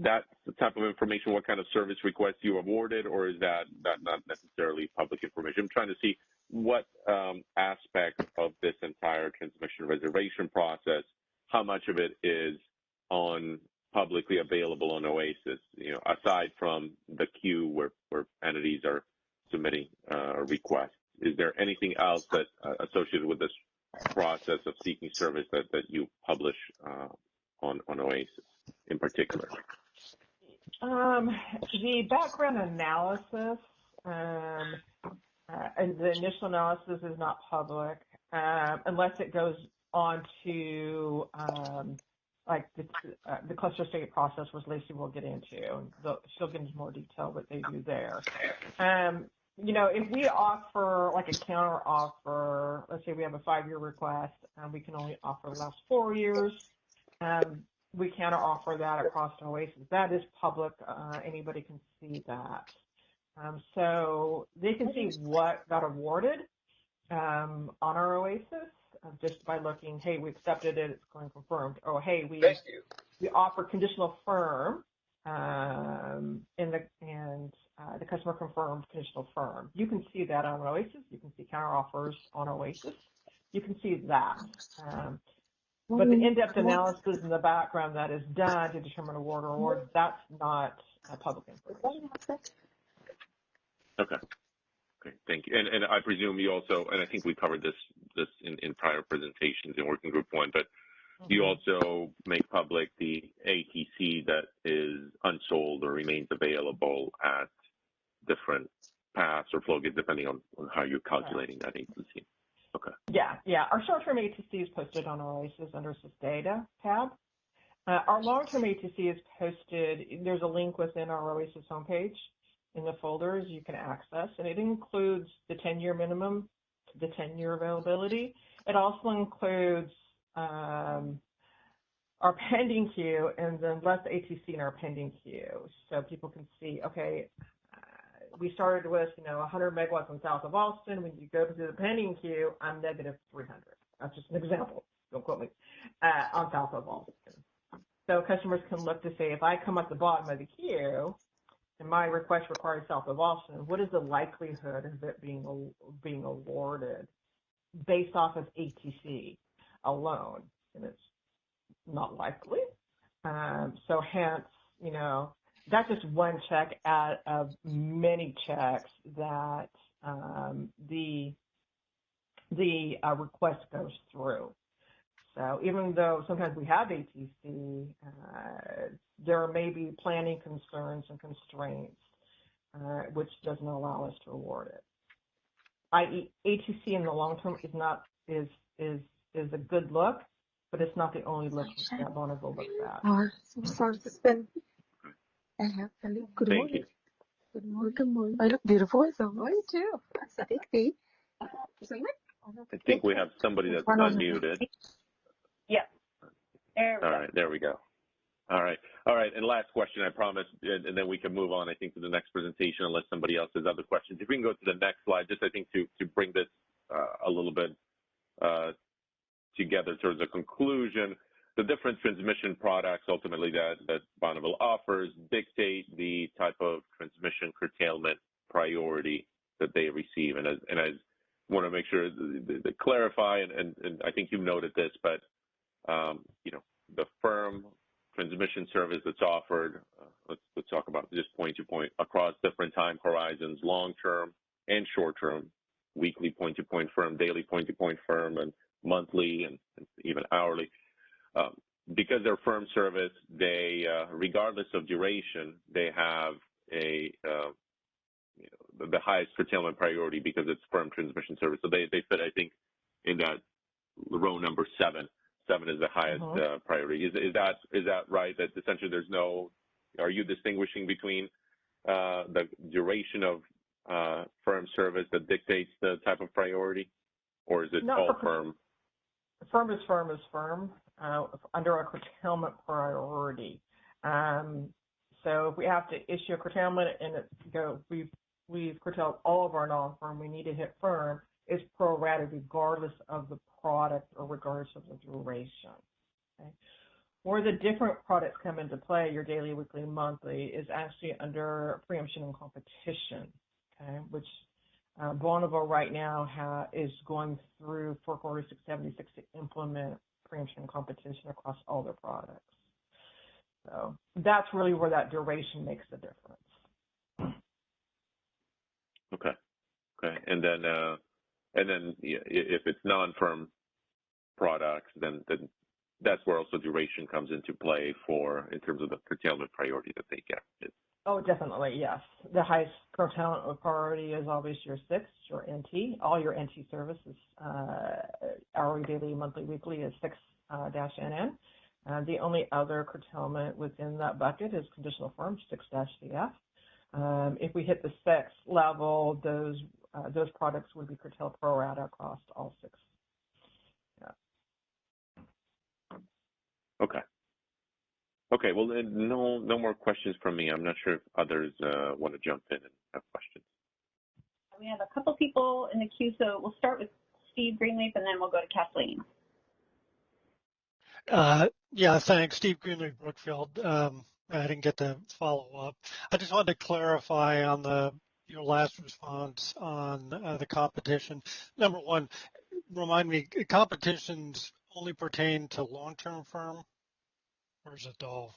S2: that type of information, what kind of service request you awarded, or is that not necessarily public information? I'm trying to see what aspect of this entire transmission reservation process, how much of it is on publicly available on Oasis, aside from the queue where entities are submitting requests. Is there anything else that associated with this process of seeking service that you publish on Oasis in particular?
S3: The background analysis and the initial analysis is not public unless it goes on to the cluster state process, which Lacey will get into. She'll get into more detail what they do there. If we offer like a counter offer, let's say we have a 5-year request and we can only offer the last 4 years, we counter offer that across Oasis. That is public. Anybody can see that. So they can see what got awarded on our Oasis just by looking, hey, we accepted it, it's going confirmed. Oh, hey, we offer conditional firm the customer confirmed conditional firm. You can see that on Oasis. You can see counter offers on Oasis. You can see that. But the in-depth analysis in the background that is done to determine award or award, that's not public information.
S2: Okay. Okay, thank you. And I presume you also, and I think we covered this in prior presentations in Working Group 1, but you also make public the ATC that is unsold or remains available at different paths or flow gates, depending on how you're calculating that ATC. Okay.
S3: Yeah. Our short-term ATC is posted on Oasis under Sys Data tab. Our long-term ATC is posted, there's a link within our Oasis homepage. in the folders you can access, and it includes the 10-year minimum, the 10-year availability. It also includes our pending queue and then less ATC in our pending queue, so people can see, okay, we started with 100 megawatts in south of Austin. When you go to the pending queue, I'm negative 300. That's just an example. Don't quote me. On south of Austin. So customers can look to say, if I come at the bottom of the queue and my request requires south of Austin, what is the likelihood of it being awarded based off of ATC alone? And it's not likely. So hence, that's just one check out of many checks that the request goes through. So even though sometimes we have ATC, there may be planning concerns and constraints, which doesn't allow us to award it. I.e., ATC in the long term is a good look, but it's not the only look that Bonneville looks at.
S2: Good morning.
S6: Good morning. Good morning. I look beautiful as always. You too. That's a big thing.
S2: I think we have somebody that's unmuted.
S1: Yeah.
S2: All right, there we go. All right. And last question, I promise, and then we can move on, I think, to the next presentation unless somebody else has other questions. If we can go to the next slide, just I think to bring this a little bit together towards a conclusion. The different transmission products ultimately that Bonneville offers dictate the type of transmission curtailment priority that they receive. And I want to make sure to clarify, and I think you noted this, but the firm transmission service that's offered, let's talk about just point to point across different time horizons, long-term and short-term, weekly point-to-point firm, daily point-to-point firm, and monthly and even hourly. Because they're firm service, they, regardless of duration, they have the highest curtailment priority because it's firm transmission service. So they fit, I think, in that row number 7. 7 is the highest priority. Is that right? That essentially there's no. Are you distinguishing between the duration of firm service that dictates the type of priority, or is it all firm?
S3: Firm is firm is firm under a curtailment priority. So if we have to issue a curtailment and we've curtailed all of our non-firm, we need to hit firm. It's prorated regardless of the product or regardless of the duration. Okay? Where the different products come into play, your daily, weekly, monthly, is actually under preemption and competition, okay? Which Bonneville right now is going through FERC Order 676 to implement preemption and competition across all their products. So that's really where that duration makes the difference.
S2: Okay. And then if it's non-firm products, then that's where also duration comes into play in terms of the curtailment priority that they get.
S3: Oh, definitely, yes. The highest curtailment priority is always your 6, your NT. All your NT services, hourly, daily, monthly, weekly, is 6-NN. The only other curtailment within that bucket is conditional firm, 6-CF. If we hit the 6 level, those products would be curtailed pro rata across all 6. Yeah.
S2: Okay. Well, then no more questions from me. I'm not sure if others want to jump in and have questions.
S1: We have a couple people in the queue, so we'll start with Steve Greenleaf, and then we'll go to Kathleen.
S5: Yeah, thanks. Steve Greenleaf, Brookfield. I didn't get to follow up. I just wanted to clarify on your last response on the competition. Number one, remind me, competitions only pertain to long-term firm, or is it all?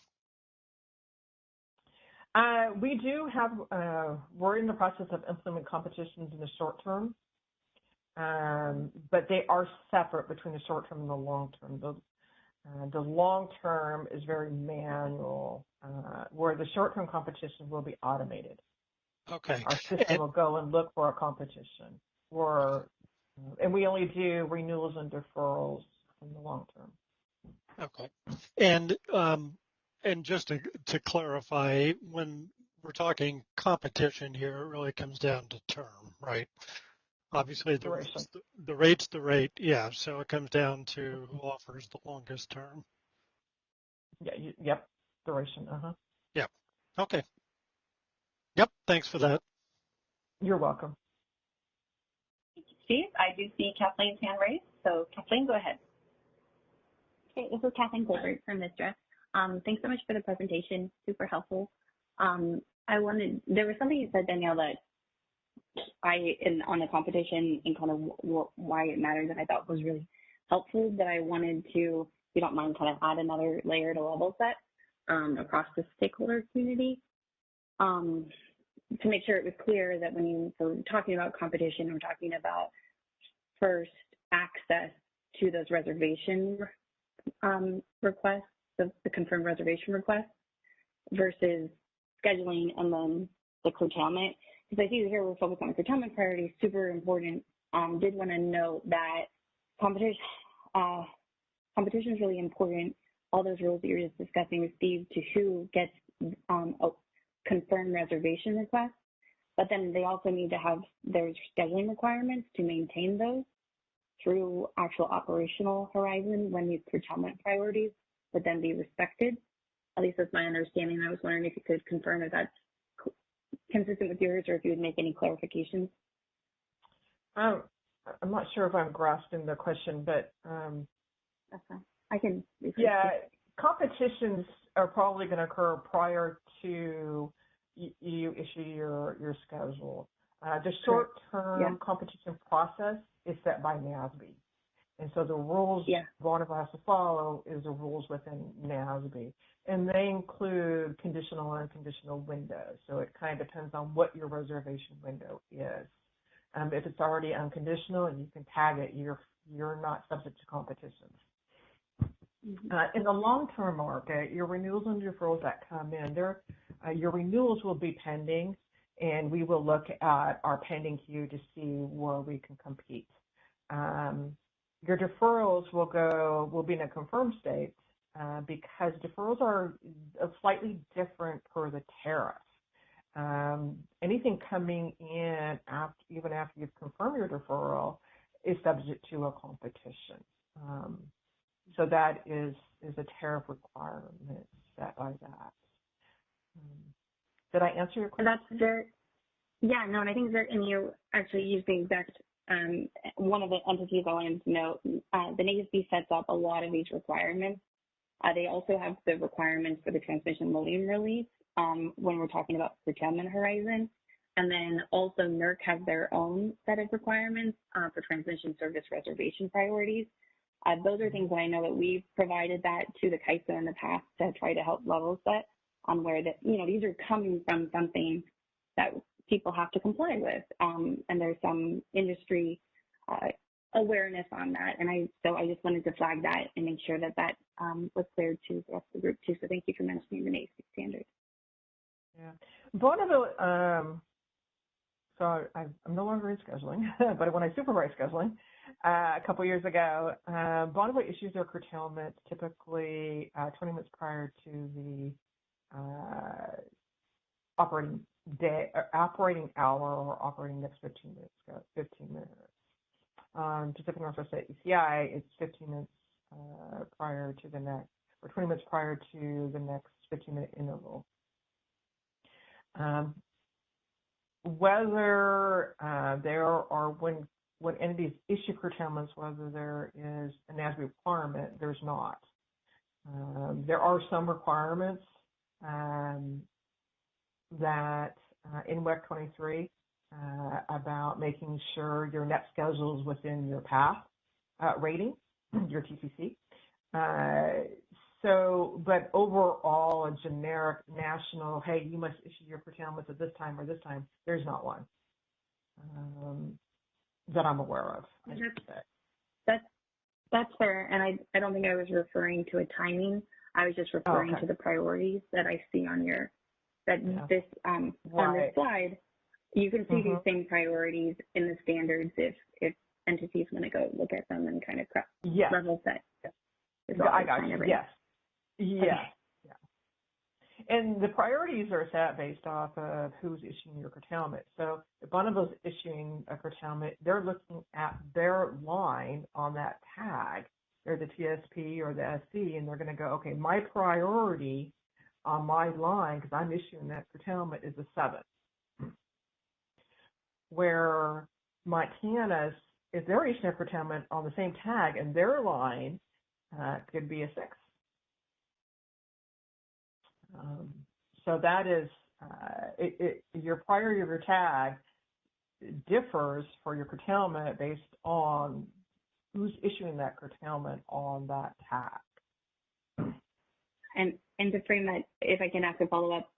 S3: We do have, we're in the process of implementing competitions in the short term, but they are separate between the short term and the long term. The long term is very manual, where the short term competition will be automated.
S5: Okay.
S3: Our system will go and look for a competition, and we only do renewals and deferrals in the long term.
S5: Okay. And just to clarify, when we're talking competition here, it really comes down to term, right? Obviously, the rate's the rate, yeah. So it comes down to who offers the longest term.
S3: Yeah. Yep. Duration.
S5: Yep. Okay. Yep. Thanks for that.
S3: You're welcome.
S1: Thank you, Steve. I do see Kathleen's hand raised. So Kathleen, go ahead.
S7: Okay, this is Kathleen Goldberg from Mistra. Thanks so much for the presentation. Super helpful. There was something you said, Danielle, that on the competition and kind of why it matters, and I thought was really helpful, that I wanted to, if you don't mind, kind of add another layer to level set across the stakeholder community to make sure it was clear that when we're talking about competition, we're talking about first access to those reservation requests, the confirmed reservation requests, versus scheduling and then the curtailment. Because I see here we're focused on curtailment priorities, super important. Did want to note that competition is really important. All those rules that you're just discussing with Steve to who gets confirmed reservation requests, but then they also need to have their scheduling requirements to maintain those through actual operational horizon when these curtailment priorities would then be respected. At least that's my understanding. I was wondering if you could confirm if that's consistent with yours or if you would make any clarifications.
S3: I'm not sure if I'm grasping the question, but
S7: That's fine. I can.
S3: Yeah, competitions are probably going to occur prior to you issue your schedule. The short-term competition process is set by NASB. And so the rules Bonneville has to follow is the rules within NASB. And they include conditional and unconditional windows. So it kind of depends on what your reservation window is. If it's already unconditional and you can tag it, you're not subject to competitions. In the long-term market, your renewals and deferrals that come in, your renewals will be pending, and we will look at our pending queue to see where we can compete. Your deferrals will be in a confirmed state because deferrals are slightly different per the tariff. Anything coming in even after you've confirmed your deferral is subject to a competition. So that is a tariff requirement set by that. Did I answer your question?
S7: That's very, and I think and you actually used the exact, one of the entities I wanted to note, the NASB sets up a lot of these requirements. They also have the requirements for the transmission loading release when we're talking about curtailment horizon. And then also NERC has their own set of requirements for transmission service reservation priorities. Those are things that I know that we've provided that to the CAISO in the past to try to help level set on where these are coming from something that people have to comply with. And there's some industry awareness on that. And so I just wanted to flag that and make sure that was clear to the rest of the group too. So thank you for mentioning the NASB standard.
S3: Yeah. Bonneville, so I'm no longer in scheduling, but when I supervised scheduling a couple of years ago, Bonneville issues their curtailment typically 20 minutes prior to the operating hour or operating next 15 minutes. Pacific Northwest ECI, it's 15 minutes prior to the next, or 20 minutes prior to the next 15-minute interval. Whether there are, when entities issue curtailments, whether there is a NASB requirement, there's not. There are some requirements that in WEC 23 about making sure your net schedule is within your path rating, your TCC. But overall, a generic national, hey, you must issue your curtailments at this time or this time, there's not one that I'm aware of.
S7: That's fair, and I don't think I was referring to a timing. I was just referring to the priorities that I see on on this slide. You can see these same priorities in the standards if entities want to go look at them and kind of level set.
S3: I got you. Yes. Yes.
S7: Okay.
S3: Yeah. And the priorities are set based off of who's issuing your curtailment. So if one of those issuing a curtailment, they're looking at their line on that tag, or the TSP or the SC, and they're going to go, okay, my priority on my line, because I'm issuing that curtailment, is a 7. Where Montana's, if they're issuing a curtailment on the same tag and their line could be a 6. So that is, your priority of your tag differs for your curtailment based on who's issuing that curtailment on that tag.
S7: And to frame that, if I can ask a follow-up,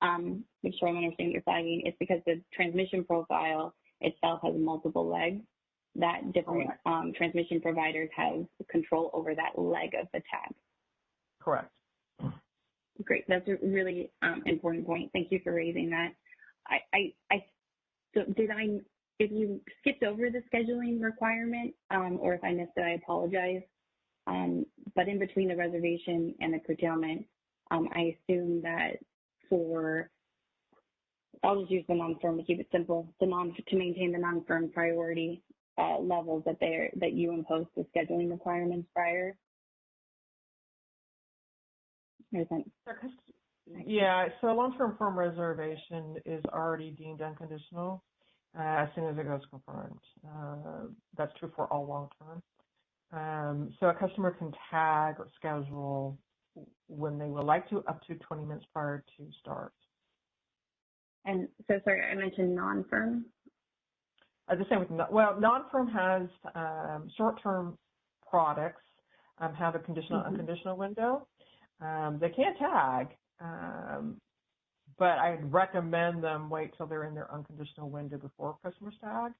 S7: make sure I'm understanding your flagging, it's because the transmission profile itself has multiple legs that different transmission providers have control over that leg of the tag.
S3: Correct.
S7: Great, that's a really important point. Thank you for raising that. So if you skipped over the scheduling requirement, or if I missed it, I apologize. But in between the reservation and the curtailment, I assume that I'll just use the non-firm to keep it simple, to maintain the non-firm priority levels that you imposed the scheduling requirements prior.
S3: Yeah, so long-term firm reservation is already deemed unconditional as soon as it goes confirmed. That's true for all long-term. So a customer can tag or schedule when they would like to up to 20 minutes prior to start.
S7: And so, sorry, I mentioned non-firm.
S3: The same with, non-firm has short-term products have a conditional, unconditional window. They can tag, but I'd recommend them wait till they're in their unconditional window before customers tag.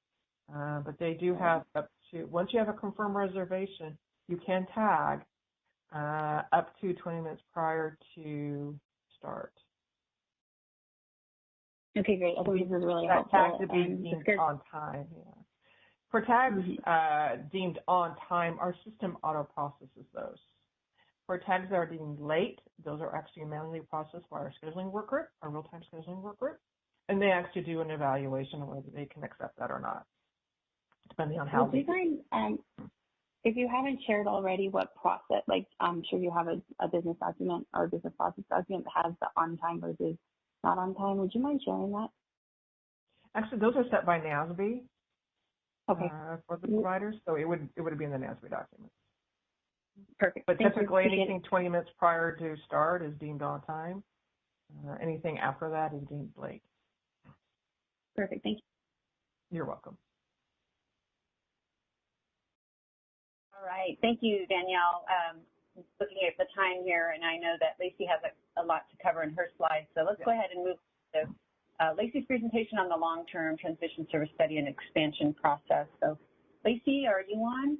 S3: But they do have up to, once you have a confirmed reservation, you can tag up to 20 minutes prior to start.
S7: Okay, great. I think this is really helpful.
S3: Tags to be deemed on time. Yeah. For tags deemed on time, our system auto processes those. For tags that are deemed late, those are actually manually processed by our scheduling work group, our real-time scheduling work group, and they actually do an evaluation of whether they can accept that or not, depending on how they do.
S7: If you haven't shared already what process, like I'm sure you have a business document or a business process document that has the on time versus not on time, would you mind sharing that?
S3: Actually, those are set by NASB for the providers, so it would be in the NASB document.
S7: Perfect.
S3: But typically anything 20 minutes prior to start is deemed on time. Anything after that is deemed late.
S7: Perfect. Thank you.
S3: You're welcome.
S1: All right. Thank you, Danielle. Looking at the time here, and I know that Lacey has a lot to cover in her slides, so let's go ahead and move to Lacey's presentation on the long-term transmission service study and expansion process. So, Lacey, are you on?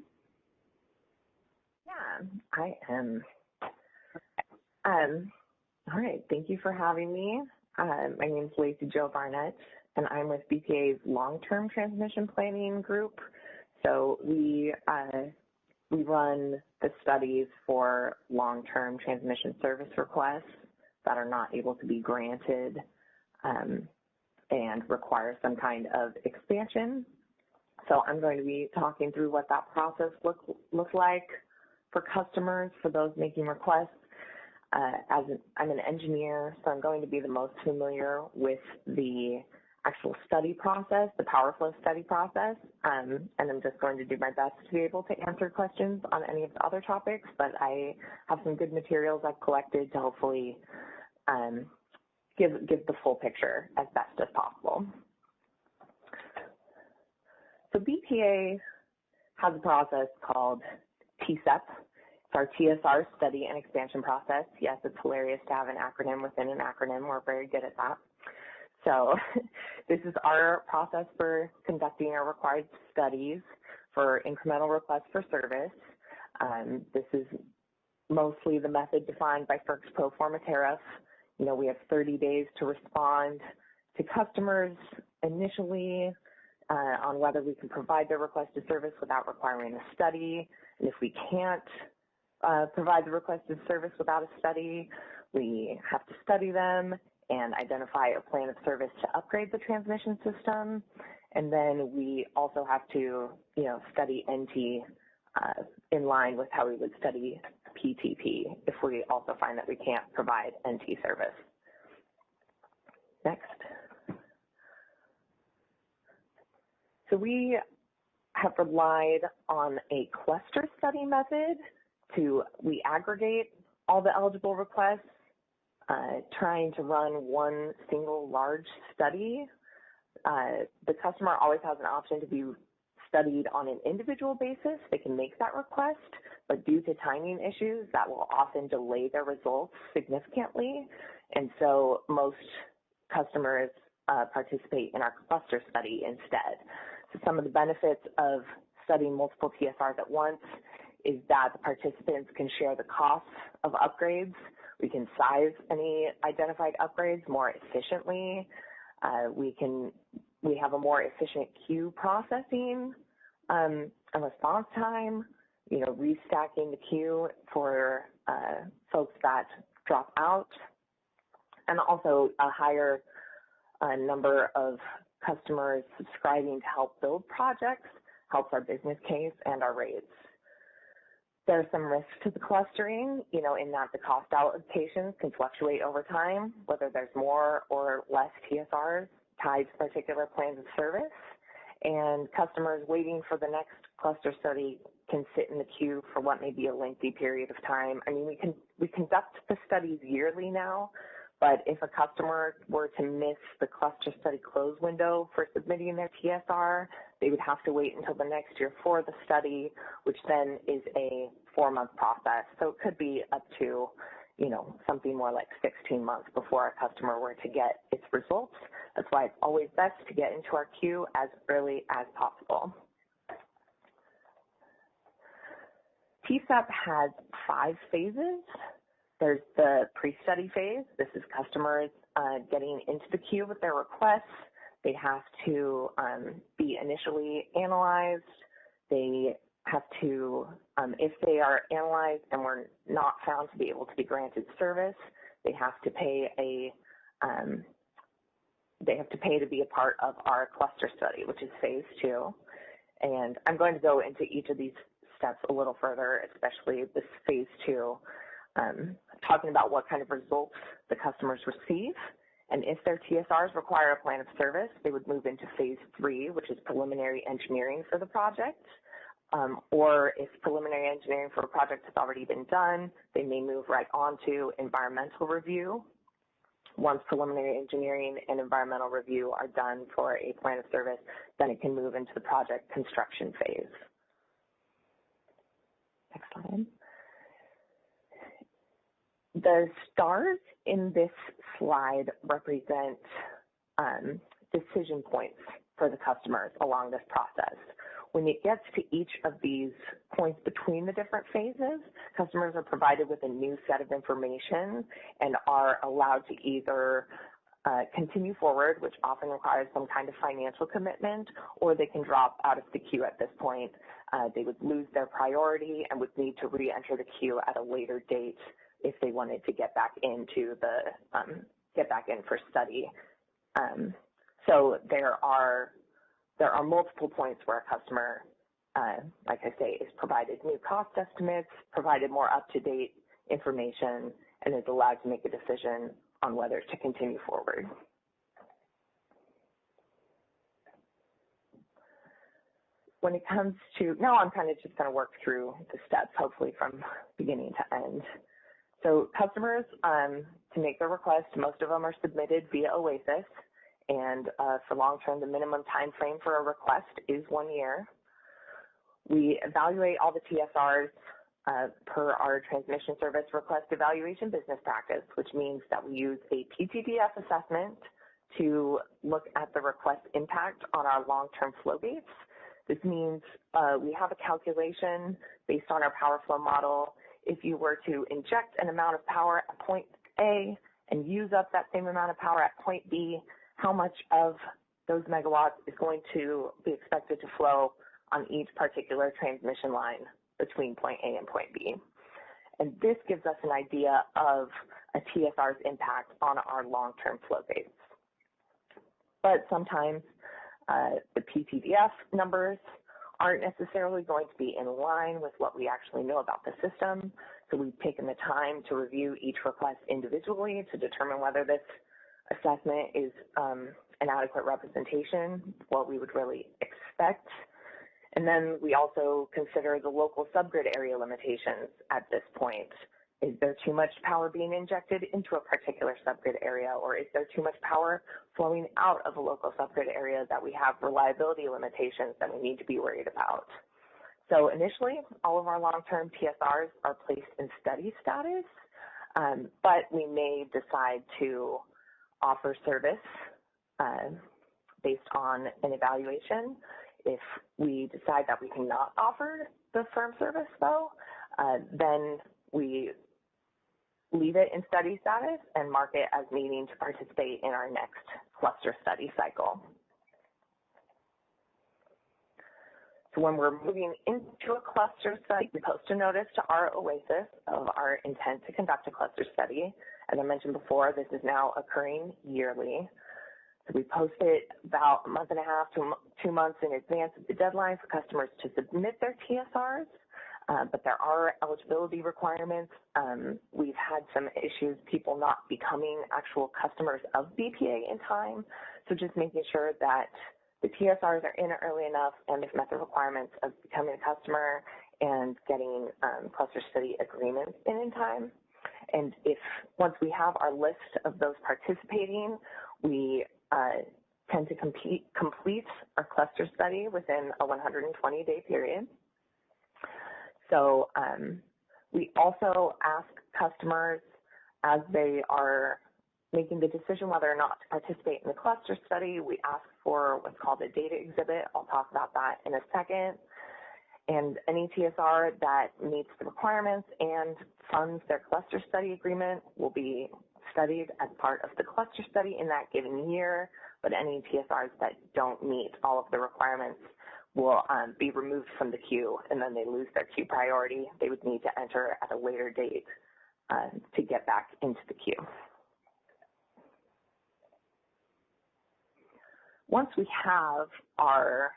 S8: Yeah, I am. All right, thank you for having me. My name is Lacey Jo Barnett, and I'm with BPA's long-term transmission planning group. So we run the studies for long-term transmission service requests that are not able to be granted and require some kind of expansion. So I'm going to be talking through what that process looks like for customers, for those making requests. I'm an engineer, so I'm going to be the most familiar with the actual study process, the power flow study process, and I'm just going to do my best to be able to answer questions on any of the other topics, but I have some good materials I've collected to hopefully give the full picture as best as possible. So BPA has a process called TSEP. It's our TSR study and expansion process. Yes, it's hilarious to have an acronym within an acronym. We're very good at that. So this is our process for conducting our required studies for incremental requests for service. This is mostly the method defined by FERC's pro forma tariff. You know, we have 30 days to respond to customers initially on whether we can provide their requested service without requiring a study. And if we can't provide the requested service without a study, We have to study them and identify a plan of service to upgrade the transmission system. And then we also have to, study NT in line with how we would study PTP if we also find that we can't provide NT service. Next. So we have relied on a cluster study method we aggregate all the eligible requests, trying to run one single large study. The customer always has an option to be studied on an individual basis. They can make that request, but due to timing issues, that will often delay their results significantly. And so most customers participate in our cluster study instead. So some of the benefits of studying multiple TSRs at once is that the participants can share the costs of upgrades. We can size any identified upgrades more efficiently. We have a more efficient queue processing and response time, restacking the queue for folks that drop out, and also a higher number of customers subscribing to help build projects helps our business case and our rates. There's some risks to the clustering, in that the cost allocations can fluctuate over time, whether there's more or less TSRs tied to particular plans of service. And customers waiting for the next cluster study can sit in the queue for what may be a lengthy period of time. I mean, we conduct the studies yearly now, but if a customer were to miss the cluster study close window for submitting their TSR, they would have to wait until the next year for the study, which then is a 4-month process. So it could be up to, something more like 16 months before a customer were to get its results. That's why it's always best to get into our queue as early as possible. TSEP has 5 phases. There's the pre-study phase. This is customers getting into the queue with their requests. They have to be initially analyzed. They have to, if they are analyzed and were not found to be able to be granted service, they have to pay to be a part of our cluster study, which is phase 2. And I'm going to go into each of these steps a little further, especially this phase 2, talking about what kind of results the customers receive. And if their TSRs require a plan of service, they would move into phase 3, which is preliminary engineering for the project. Or if preliminary engineering for a project has already been done, they may move right on to environmental review. Once preliminary engineering and environmental review are done for a plan of service, then it can move into the project construction phase. Next slide. The stars in this slide represent decision points for the customers along this process. When it gets to each of these points between the different phases, customers are provided with a new set of information and are allowed to either continue forward, which often requires some kind of financial commitment, or they can drop out of the queue at this point. They would lose their priority and would need to re-enter the queue at a later date if they wanted to get back into get back in for study. So there are multiple points where a customer, like I say, is provided new cost estimates, provided more up-to-date information, and is allowed to make a decision on whether to continue forward. When it comes to, now I'm kind of just going to work through the steps, hopefully from beginning to end. So customers, to make their request, most of them are submitted via Oasis. And for long-term, the minimum time frame for a request is 1 year. We evaluate all the TSRs per our transmission service request evaluation business practice, which means that we use a PTDF assessment to look at the request impact on our long-term flow gates. This means we have a calculation based on our power flow model. If you were to inject an amount of power at point A and use up that same amount of power at point B, how much of those megawatts is going to be expected to flow on each particular transmission line between point A and point B. And this gives us an idea of a TSR's impact on our long-term flow gates. But sometimes the PTDF numbers aren't necessarily going to be in line with what we actually know about the system. So we've taken the time to review each request individually to determine whether this assessment is an adequate representation, what we would really expect. And then we also consider the local subgrid area limitations at this point. Is there too much power being injected into a particular subgrid area, or is there too much power flowing out of a local subgrid area that we have reliability limitations that we need to be worried about? So initially, all of our long-term TSRs are placed in study status, but we may decide to offer service based on an evaluation. If we decide that we cannot offer the firm service, though, then we leave it in study status and mark it as needing to participate in our next cluster study cycle. So when we're moving into a cluster study, we post a notice to our OASIS of our intent to conduct a cluster study. As I mentioned before, this is now occurring yearly. So we post it about a month and a half to 2 months in advance of the deadline for customers to submit their TSRs. But there are eligibility requirements. We've had some issues, people not becoming actual customers of BPA in time. So just making sure that the TSRs are in early enough and they've met the requirements of becoming a customer and getting cluster study agreements in time. And once we have our list of those participating, we tend to complete our cluster study within a 120-day period. So we also ask customers, as they are making the decision whether or not to participate in the cluster study, we ask for what's called a data exhibit. I'll talk about that in a second. And any TSR that meets the requirements and funds their cluster study agreement will be studied as part of the cluster study in that given year, but any TSRs that don't meet all of the requirements will be removed from the queue, and then they lose their queue priority. They would need to enter at a later date to get back into the queue. Once we have our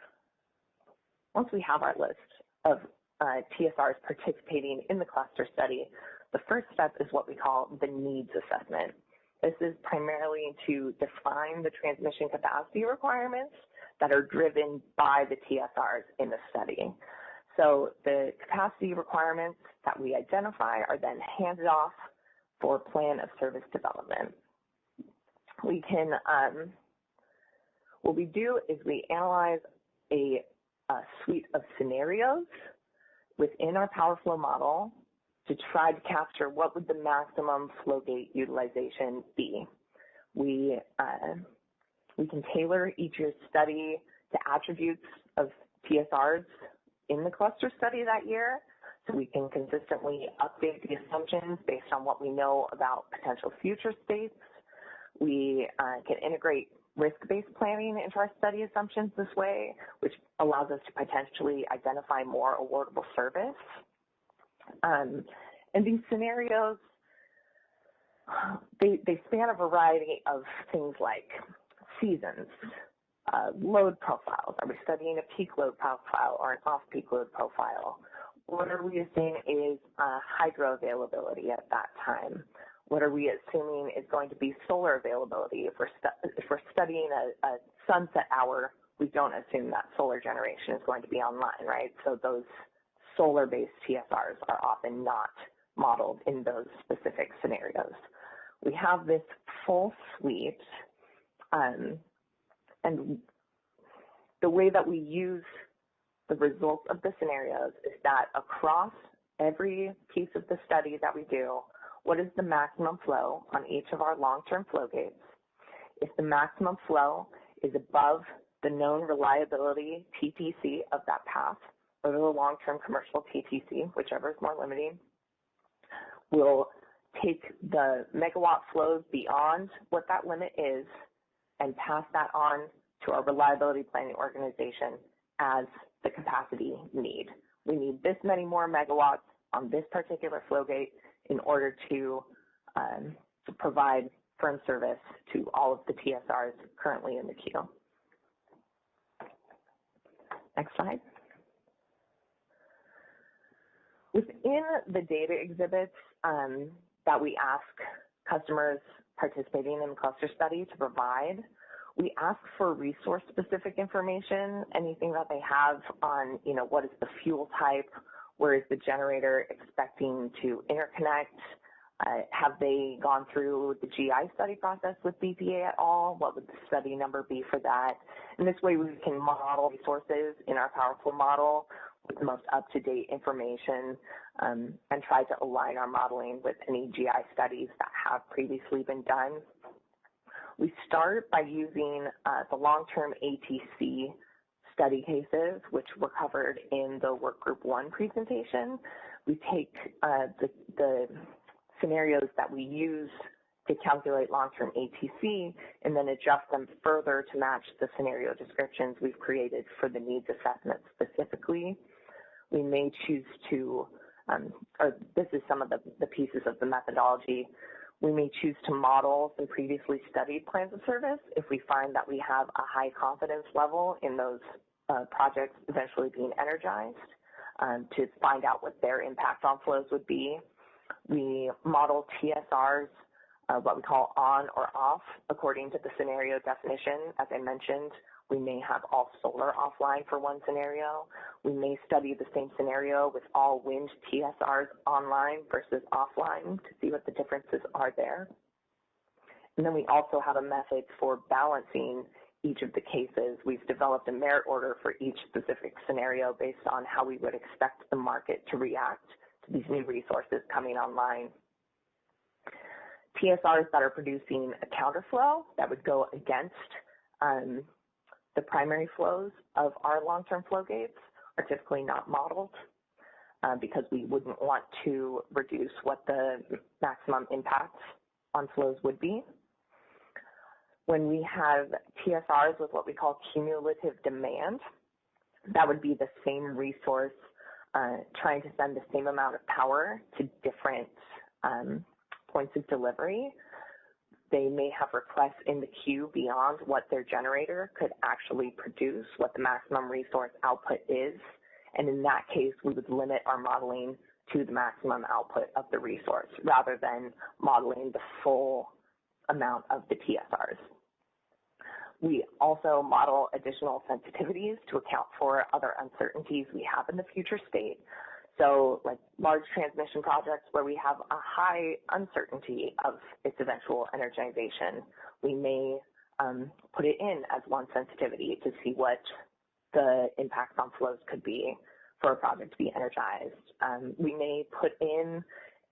S8: list of TSRs participating in the cluster study, the first step is what we call the needs assessment. This is primarily to define the transmission capacity requirements that are driven by the TSRs in the study. So the capacity requirements that we identify are then handed off for plan of service development. We can, what we do is we analyze a suite of scenarios within our power flow model to try to capture what would the maximum flow gate utilization be. We can tailor each year's study to attributes of TSRs in the cluster study that year, so we can consistently update the assumptions based on what we know about potential future states. We can integrate risk-based planning into our study assumptions this way, which allows us to potentially identify more awardable service. And these scenarios, they span a variety of things like seasons, load profiles. Are we studying a peak load profile or an off-peak load profile? What are we assuming is hydro availability at that time? What are we assuming is going to be solar availability? If we're studying a sunset hour, we don't assume that solar generation is going to be online, right? So those solar-based TSRs are often not modeled in those specific scenarios. We have this full suite, and the way that we use the results of the scenarios is that across every piece of the study that we do, what is the maximum flow on each of our long-term flow gates? If the maximum flow is above the known reliability TTC of that path, or the long-term commercial TTC, whichever is more limiting, we'll take the megawatt flows beyond what that limit is and pass that on to our reliability planning organization as the capacity need. We need this many more megawatts on this particular flow gate in order to provide firm service to all of the TSRs currently in the queue. Next slide. Within the data exhibits that we ask customers participating in the cluster study to provide, we ask for resource-specific information, anything that they have on, what is the fuel type, where is the generator expecting to interconnect, have they gone through the GI study process with BPA at all? What would the study number be for that? And this way we can model resources in our powerful model with the most up-to-date information and try to align our modeling with any GI studies that have previously been done. We start by using the long-term ATC study cases, which were covered in the Workgroup 1 presentation. We take the scenarios that we use to calculate long-term ATC and then adjust them further to match the scenario descriptions we've created for the needs assessment specifically. We may choose to, or this is some of the pieces of the methodology, we may choose to model some previously studied plans of service if we find that we have a high confidence level in those projects eventually being energized to find out what their impact on flows would be. We model TSRs, what we call on or off, according to the scenario definition. As I mentioned, we may have all solar offline for one scenario. We may study the same scenario with all wind TSRs online versus offline to see what the differences are there. And then we also have a method for balancing each of the cases. We've developed a merit order for each specific scenario based on how we would expect the market to react to these new resources coming online. TSRs that are producing a counterflow that would go against the primary flows of our long-term flow gates are typically not modeled because we wouldn't want to reduce what the maximum impacts on flows would be. When we have TSRs with what we call cumulative demand, that would be the same resource trying to send the same amount of power to different points of delivery. They may have requests in the queue beyond what their generator could actually produce, what the maximum resource output is. And in that case, we would limit our modeling to the maximum output of the resource rather than modeling the full amount of the TSRs. We also model additional sensitivities to account for other uncertainties we have in the future state. So like large transmission projects where we have a high uncertainty of its eventual energization, we may put it in as one sensitivity to see what the impacts on flows could be for a project to be energized. We may put in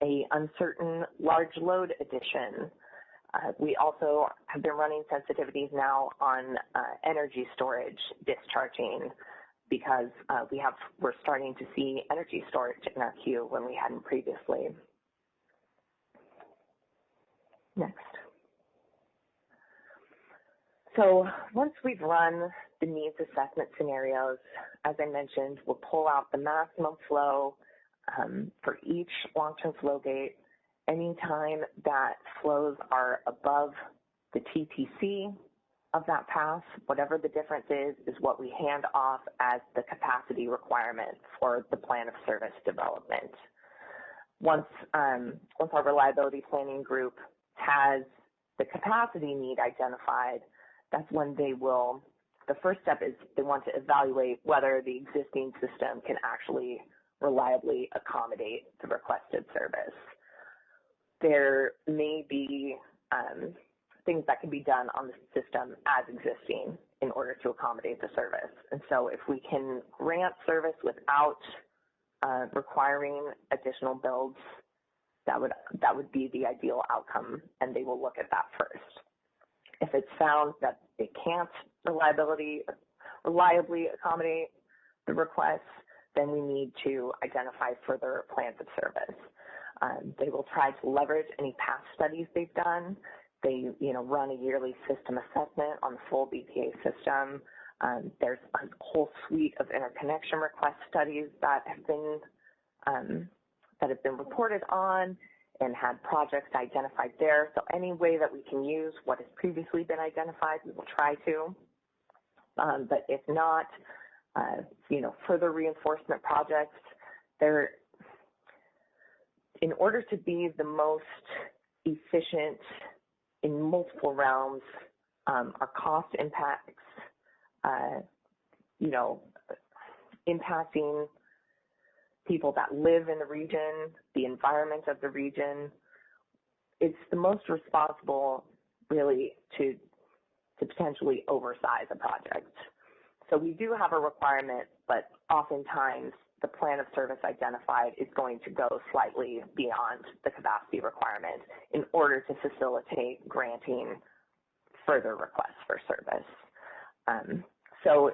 S8: a uncertain large load addition. We also have been running sensitivities now on energy storage discharging because we're starting to see energy storage in our queue when we hadn't previously. Next. So once we've run the needs assessment scenarios, as I mentioned, we'll pull out the maximum flow for each long-term flow gate. Anytime that flows are above the TTC of that path, whatever the difference is what we hand off as the capacity requirement for the plan of service development. Once our reliability planning group has the capacity need identified, that's when they will, the first step is they want to evaluate whether the existing system can actually reliably accommodate the requested service. There may be things that can be done on the system as existing in order to accommodate the service. And so if we can grant service without requiring additional builds, that would be the ideal outcome, and they will look at that first. If it's found that it can't reliably accommodate the requests, then we need to identify further plans of service. They will try to leverage any past studies they've done. They, run a yearly system assessment on the full BPA system. There's a whole suite of interconnection request studies that have been that have been reported on and had projects identified there. So any way that we can use what has previously been identified, we will try to. But if not, further reinforcement projects, in order to be the most efficient in multiple realms, our cost impacts, impacting people that live in the region, the environment of the region, it's the most responsible really to potentially oversize a project. So we do have a requirement, but oftentimes the plan of service identified is going to go slightly beyond the capacity requirement in order to facilitate granting further requests for service. So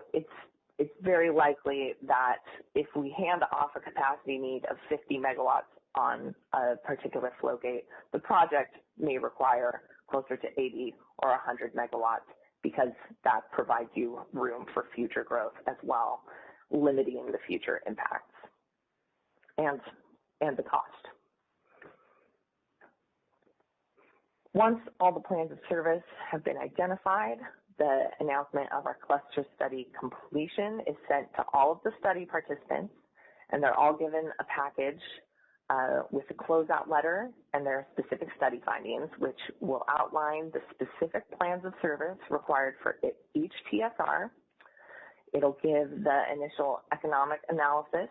S8: it's very likely that if we hand off a capacity need of 50 megawatts on a particular flow gate, the project may require closer to 80 or 100 megawatts because that provides you room for future growth as well, limiting the future impacts and the cost. Once all the plans of service have been identified, the announcement of our cluster study completion is sent to all of the study participants, and they're all given a package with a closeout letter and their specific study findings, which will outline the specific plans of service required for each TSR. It'll give the initial economic analysis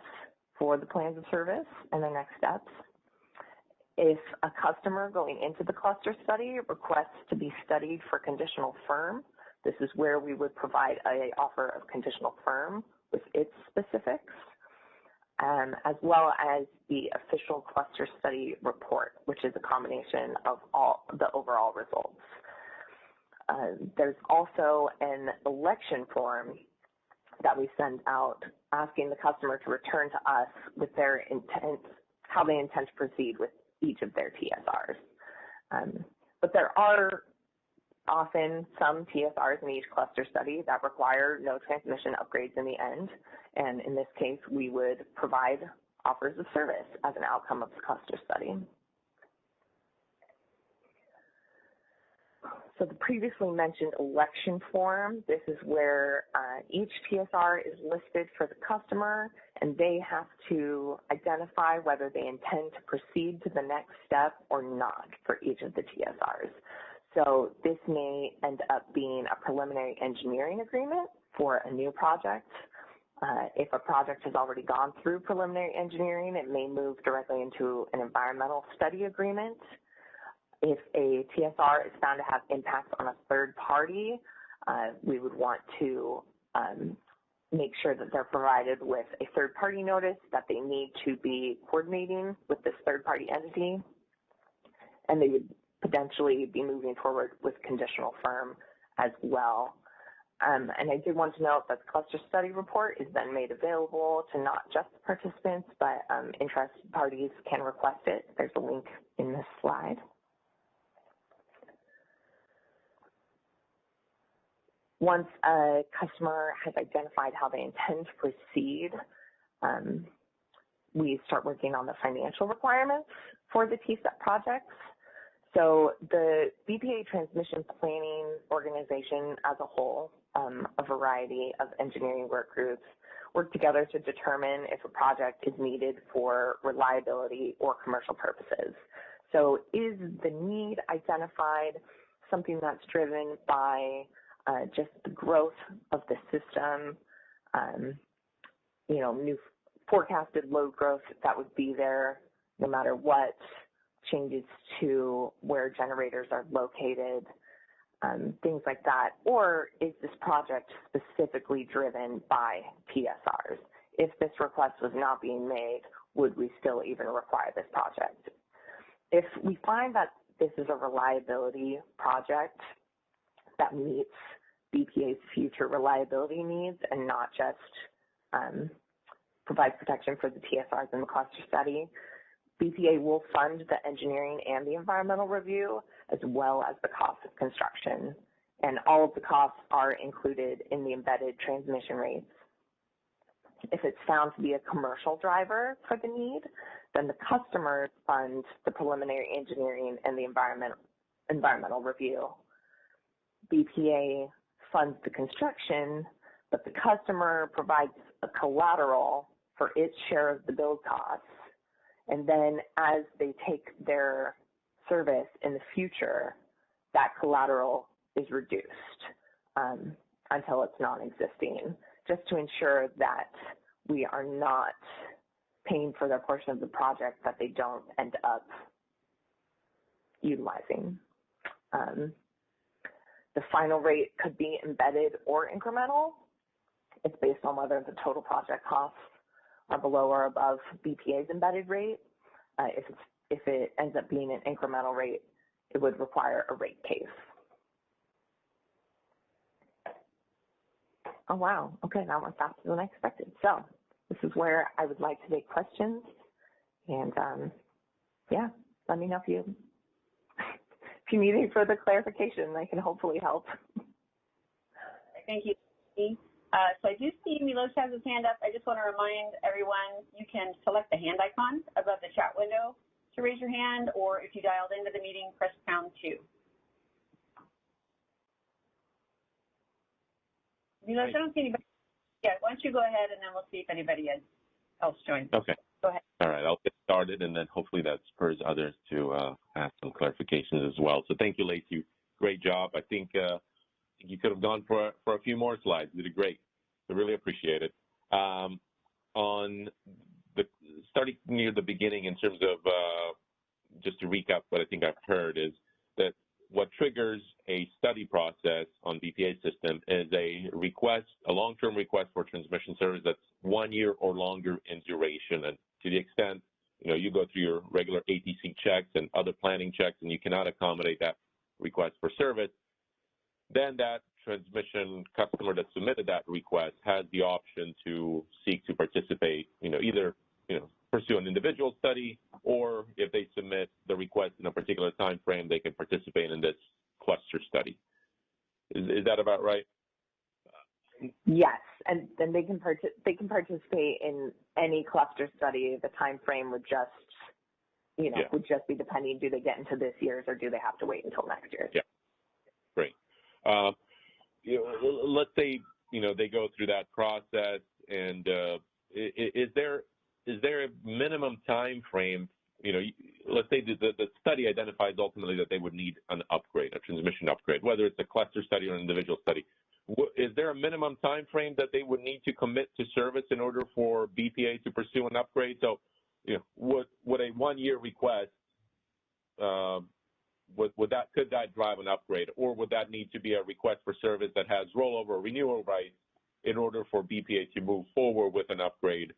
S8: for the plans of service and the next steps. If a customer going into the cluster study requests to be studied for conditional firm, this is where we would provide an offer of conditional firm with its specifics, as well as the official cluster study report, which is a combination of all the overall results. There's also an election form that we send out asking the customer to return to us with their intent, how they intend to proceed with each of their TSRs. But there are often some TSRs in each cluster study that require no transmission upgrades in the end, and in this case, we would provide offers of service as an outcome of the cluster study. So the previously mentioned election form, this is where each TSR is listed for the customer, and they have to identify whether they intend to proceed to the next step or not for each of the TSRs. So this may end up being a preliminary engineering agreement for a new project. If a project has already gone through preliminary engineering, it may move directly into an environmental study agreement. If a TSR is found to have impacts on a third party, we would want to make sure that they're provided with a third party notice that they need to be coordinating with this third party entity, and they would potentially be moving forward with conditional firm as well. And I did want to note that the cluster study report is then made available to not just participants, but interested parties can request it. There's a link in this slide. Once a customer has identified how they intend to proceed, we start working on the financial requirements for the TSEP projects. So the BPA transmission planning organization as a whole, a variety of engineering work groups, work together to determine if a project is needed for reliability or commercial purposes. So is the need identified something that's driven by just the growth of the system, new forecasted load growth that would be there no matter what, changes to where generators are located, things like that? Or is this project specifically driven by PSRs? If this request was not being made, would we still even require this project? If we find that this is a reliability project that meets BPA's future reliability needs and not just provides protection for the TSRs in the cluster study, BPA will fund the engineering and the environmental review, as well as the cost of construction. And all of the costs are included in the embedded transmission rates. If it's found to be a commercial driver for the need, then the customers fund the preliminary engineering and the environmental review. BPA funds the construction, but the customer provides a collateral for its share of the build costs. And then as they take their service in the future, that collateral is reduced until it's non-existing, just to ensure that we are not paying for their portion of the project that they don't end up utilizing. The final rate could be embedded or incremental. It's based on whether the total project costs are below or above BPA's embedded rate. If it ends up being an incremental rate, it would require a rate case. Oh, wow. Okay, that went faster than I expected. So this is where I would like to take questions. And yeah, let me know if you need any further clarification. I can hopefully help.
S1: Thank you. So I do see Milos has his hand up. I just want to remind everyone, you can select the hand icon above the chat window to raise your hand, or if you dialed into the meeting, press #2. Milos, I don't see anybody. Yeah, why don't you go ahead, and then we'll see if anybody else joins.
S2: Okay.
S1: Go ahead.
S2: All right, I'll get started, and then hopefully that spurs others to ask some clarifications as well. So thank you, Lacey. Great job. I think you could have gone for a few more slides. You did great. I really appreciate it. On the starting near the beginning, in terms of just to recap what I think I've heard, is that what triggers a study process on BPA system is a request, a long-term request for transmission service that's 1 year or longer in duration. And to the extent, you go through your regular ATC checks and other planning checks and you cannot accommodate that request for service, then that transmission customer that submitted that request has the option to seek to participate, either, pursue an individual study, or if they submit the request in a particular time frame, they can participate in this cluster study. Is that about right?
S8: Yes, and then they can participate in any cluster study. The time frame would just, would just be depending. Do they get into this year's, or do they have to wait until next year's?
S2: Yeah, great. Let's say they go through that process, and is there a minimum time frame? Let's say the study identifies ultimately that they would need an upgrade, a transmission upgrade, whether it's a cluster study or an individual study. Is there a minimum time frame that they would need to commit to service in order for BPA to pursue an upgrade? So, would a 1 year request could that drive an upgrade, or would that need to be a request for service that has rollover or renewal rights in order for BPA to move forward with an upgrade,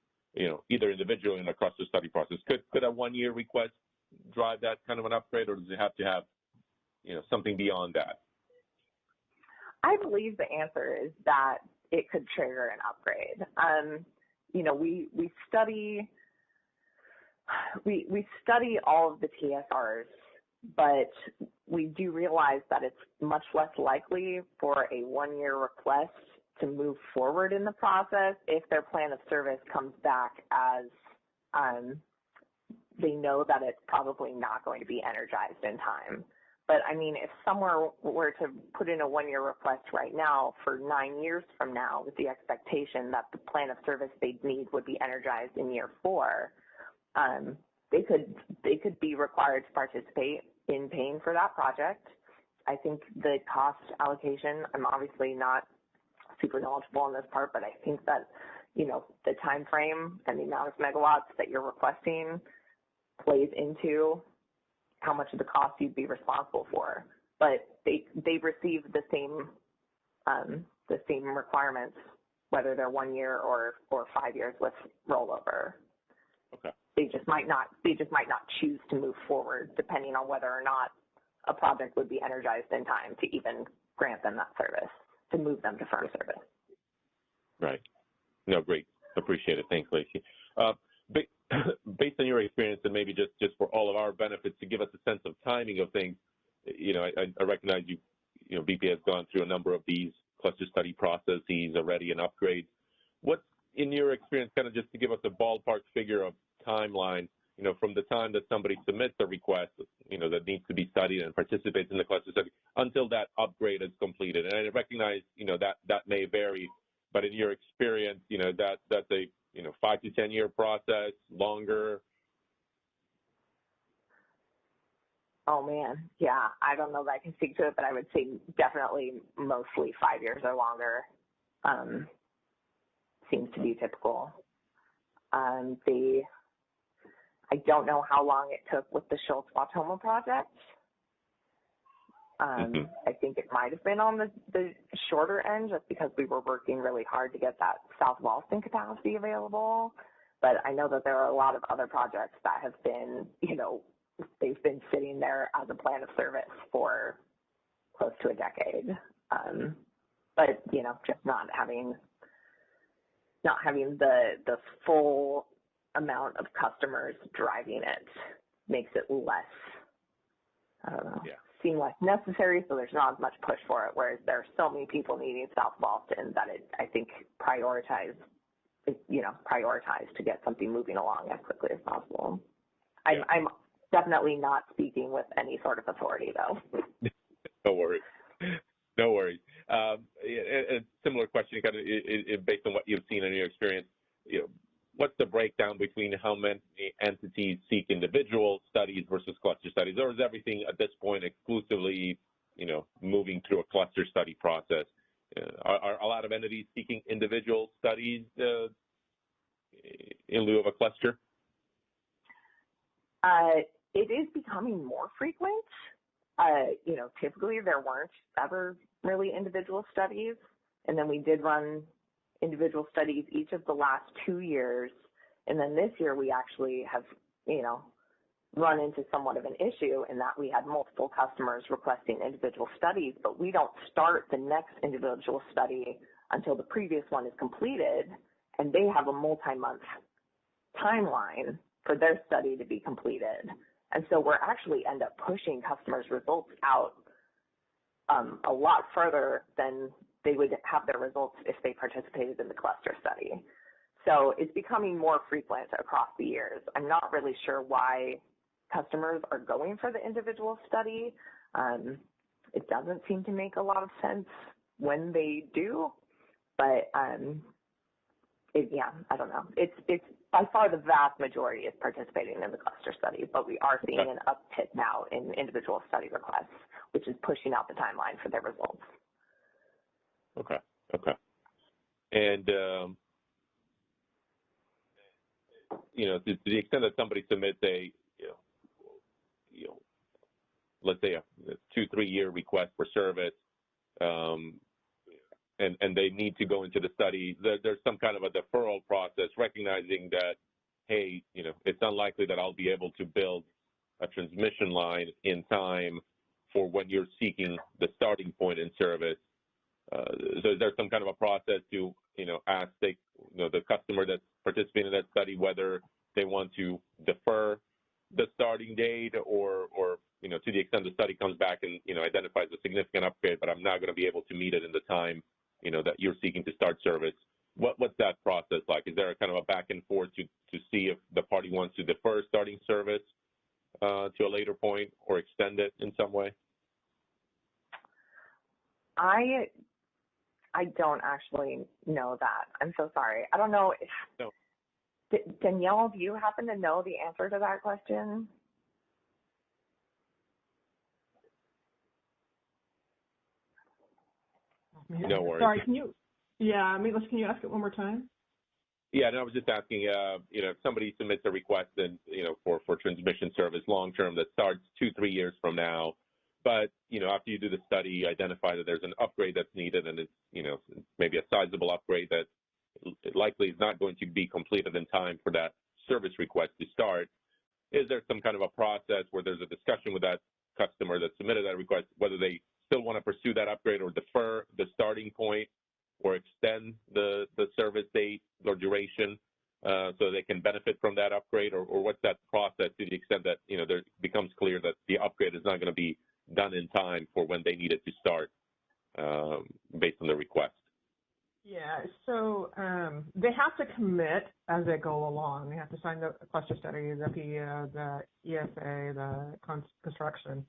S2: either individually in a cluster study process? Could a 1 year request drive that kind of an upgrade, or does it have to have, something beyond that?
S8: I believe the answer is that it could trigger an upgrade. We study all of the TSRs, but we do realize that it's much less likely for a 1 year request to move forward in the process if their plan of service comes back as they know that it's probably not going to be energized in time. But I mean, if someone were to put in a 1 year request right now for 9 years from now with the expectation that the plan of service they'd need would be energized in year 4, they could be required to participate in paying for that project. I think the cost allocation, I'm obviously not super knowledgeable on this part, but I think that, the time frame and the amount of megawatts that you're requesting plays into how much of the cost you'd be responsible for. But they receive the same requirements, whether they're 1 year or 5 years with rollover.
S2: Okay.
S8: They just might not choose to move forward depending on whether or not a project would be energized in time to even grant them that service, to move them to firm service.
S2: Right. No, great. Appreciate it. Thanks, Lacey. Based on your experience, and maybe just for all of our benefits, to give us a sense of timing of things, I recognize BPA has gone through a number of these cluster study processes already and upgrades. What's, in your experience, kind of just to give us a ballpark figure of timeline, from the time that somebody submits a request, that needs to be studied and participates in the cluster study until that upgrade is completed. And I recognize, that may vary, but in your experience, that's a, 5 to 10 year process, longer.
S8: Oh man, yeah, I don't know that I can speak to it, but I would say definitely mostly 5 years or longer seems to be typical. I don't know how long it took with the Schultz-Wautoma project. I think it might have been on the shorter end just because we were working really hard to get that South Walston capacity available. But I know that there are a lot of other projects that have been, they've been sitting there as a plan of service for close to a decade. But, just not having the full amount of customers driving it makes it less, seem less necessary, so there's not as much push for it, whereas there are so many people needing South Boston that it, I think, prioritized to get something moving along as quickly as possible.
S2: Yeah.
S8: I'm definitely not speaking with any sort of authority, though.
S2: No worries. No worries. A similar question, kind of based on what you've seen in your experience. What's the breakdown between how many entities seek individual studies versus cluster studies, or is everything at this point exclusively, moving through a cluster study process? Are a lot of entities seeking individual studies in lieu of a cluster?
S8: It is becoming more frequent. Typically there weren't ever really individual studies, and then we did run individual studies each of the last 2 years, and then this year we actually have, run into somewhat of an issue in that we had multiple customers requesting individual studies, but we don't start the next individual study until the previous one is completed, and they have a multi-month timeline for their study to be completed. And so we're actually end up pushing customers' results out a lot further than they would have their results if they participated in the cluster study. So it's becoming more frequent across the years. I'm not really sure why customers are going for the individual study. It doesn't seem to make a lot of sense when they do, but I don't know. It's by far the vast majority is participating in the cluster study, but we are seeing an uptick now in individual study requests, which is pushing out the timeline for their results.
S2: Okay. And, to the extent that somebody submits a, let's say a 2-3 year request for service, and they need to go into the study, there's some kind of a deferral process, recognizing that, hey, it's unlikely that I'll be able to build a transmission line in time for when you're seeking the starting point in service. So is there some kind of a process to, ask the customer that's participating in that study whether they want to defer the starting date or to the extent the study comes back and, identifies a significant upgrade, but I'm not going to be able to meet it in the time, that you're seeking to start service? What's that process like? Is there a kind of a back and forth to see if the party wants to defer starting service to a later point or extend it in some way?
S8: I don't actually know that. I'm so sorry. I don't know.
S2: No.
S8: Danielle, do you happen to know the answer to that question?
S2: No worries.
S3: Sorry, can you ask it one more time?
S2: Yeah, no, I was just asking, if somebody submits a request and, for transmission service long-term that starts 2-3 years from now, but, after you do the study, identify that there's an upgrade that's needed and it's, maybe a sizable upgrade that likely is not going to be completed in time for that service request to start. Is there some kind of a process where there's a discussion with that customer that submitted that request, whether they still want to pursue that upgrade or defer the starting point or extend the service date or duration so they can benefit from that upgrade, or what's that process to the extent that, there becomes clear that the upgrade is not going to be done in time for when they need it to start based on the request?
S3: Yeah, so They have to commit as they go along. They have to sign the cluster study, the PEA, the ESA, the construction.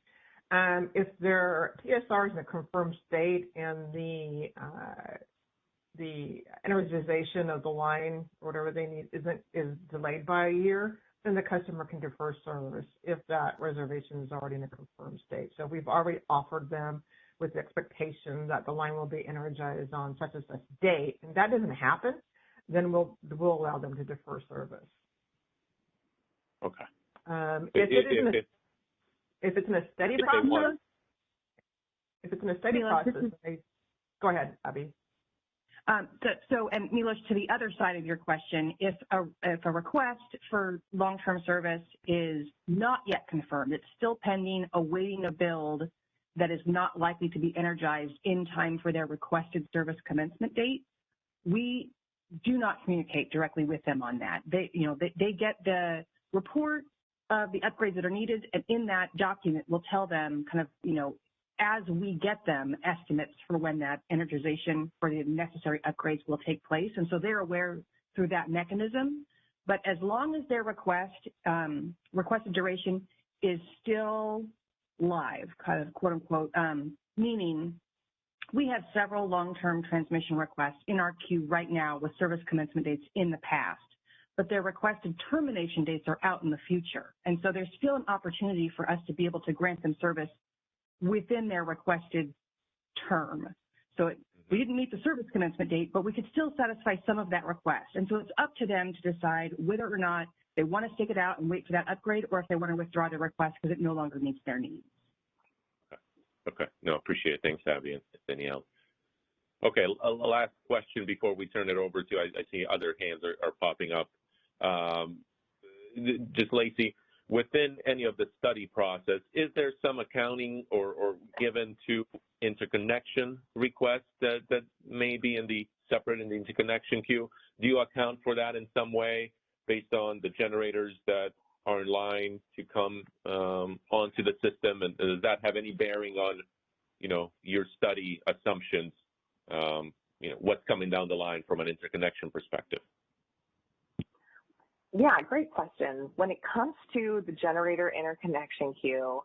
S3: If their TSR is in a confirmed state and the energization of the line, whatever they need, is delayed by a year, then the customer can defer service if that reservation is already in a confirmed state. So we've already offered them with the expectation that the line will be energized on such and such date, and that doesn't happen, then we'll allow them to defer service.
S2: Okay.
S3: If it's in a steady process, go ahead, Abby.
S9: And Milos, to the other side of your question, if a request for long-term service is not yet confirmed, it's still pending, awaiting a build that is not likely to be energized in time for their requested service commencement date, we do not communicate directly with them on that. They get the report of the upgrades that are needed, and in that document, we'll tell them kind of, as we get them, estimates for when that energization for the necessary upgrades will take place. And so they're aware through that mechanism. But as long as their requested duration is still live, kind of quote unquote, meaning we have several long-term transmission requests in our queue right now with service commencement dates in the past, but their requested termination dates are out in the future. And so there's still an opportunity for us to be able to grant them service within their requested term. So we didn't meet the service commencement date, but we could still satisfy some of that request. And so it's up to them to decide whether or not they want to stick it out and wait for that upgrade, or if they want to withdraw their request because it no longer meets their needs.
S2: Okay. No, appreciate it. Thanks, Abby and Danielle. Okay, a last question before we turn it over to, I see other hands are popping up. Just Lacey, within any of the study process, is there some accounting or given to interconnection requests that may be separate in the interconnection queue? Do you account for that in some way based on the generators that are in line to come onto the system? And does that have any bearing on, your study assumptions, what's coming down the line from an interconnection perspective?
S8: Yeah, great question. When it comes to the generator interconnection queue,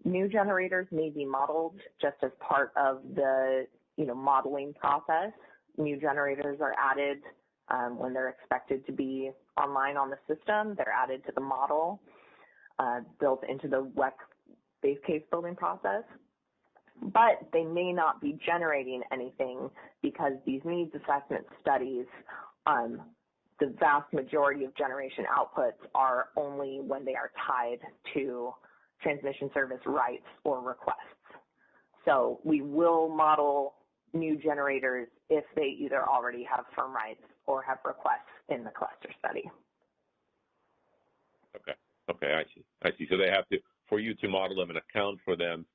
S8: new generators may be modeled just as part of the, modeling process. New generators are added when they're expected to be online on the system. They're added to the model, built into the WEC base case building process. But they may not be generating anything because these needs assessment studies, the vast majority of generation outputs are only when they are tied to transmission service rights or requests. So we will model new generators if they either already have firm rights or have requests in the cluster study.
S2: Okay, I see. So they have to, for you to model them and account for them,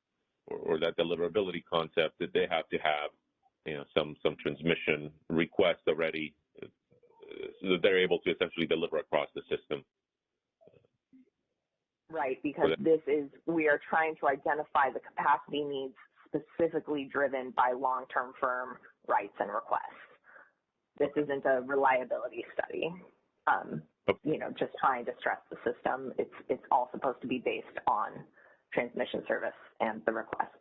S2: or that deliverability concept, that they have to have, some transmission requests already, so that they're able to essentially deliver across the system.
S8: Right, because we are trying to identify the capacity needs specifically driven by long-term firm rights and requests. This isn't a reliability study. Just trying to stress the system. It's all supposed to be based on transmission service and the request.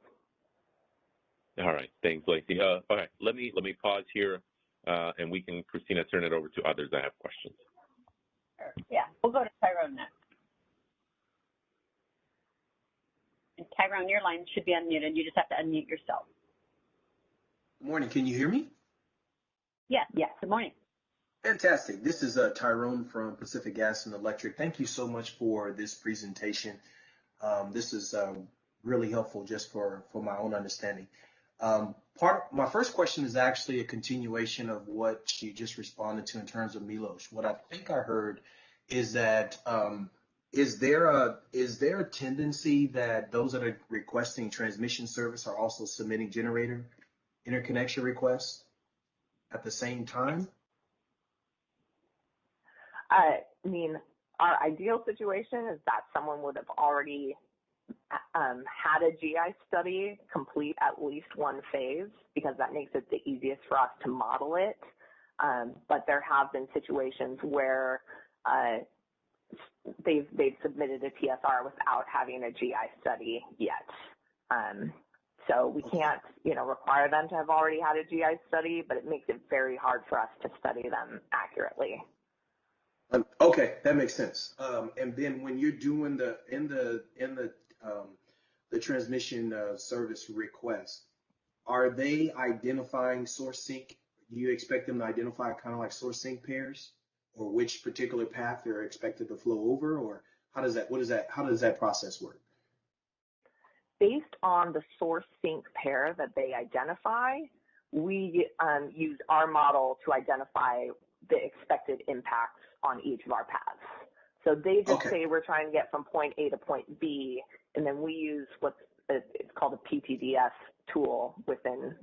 S2: All right, thanks, Lacey. Okay, let me pause here, and we can, Christina, turn it over to others that have questions.
S1: Sure. Yeah, we'll go to Tyrone next. And Tyrone, your line should be unmuted. You just have to unmute yourself.
S10: Good morning. Can you hear me?
S1: Yes. Good morning.
S10: Fantastic. This is Tyrone from Pacific Gas and Electric. Thank you so much for this presentation. This is really helpful just for my own understanding. My first question is actually a continuation of what she just responded to in terms of Milos. What I think I heard is that is there a tendency that those that are requesting transmission service are also submitting generator interconnection requests at the same time?
S8: Our ideal situation is that someone would have already had a GI study complete at least one phase, because that makes it the easiest for us to model it. but there have been situations where they've submitted a TSR without having a GI study yet. So we can't, require them to have already had a GI study, but it makes it very hard for us to study them accurately.
S10: Okay, that makes sense. And then when you're doing the transmission service request, are they identifying source sync? Do you expect them to identify kind of like source sync pairs, or which particular path they're expected to flow over, or how does that process work?
S8: Based on the source sync pair that they identify, we use our model to identify the expected impacts on each of our paths. So they just say we're trying to get from point A to point B, and then we use it's called a PTDS tool within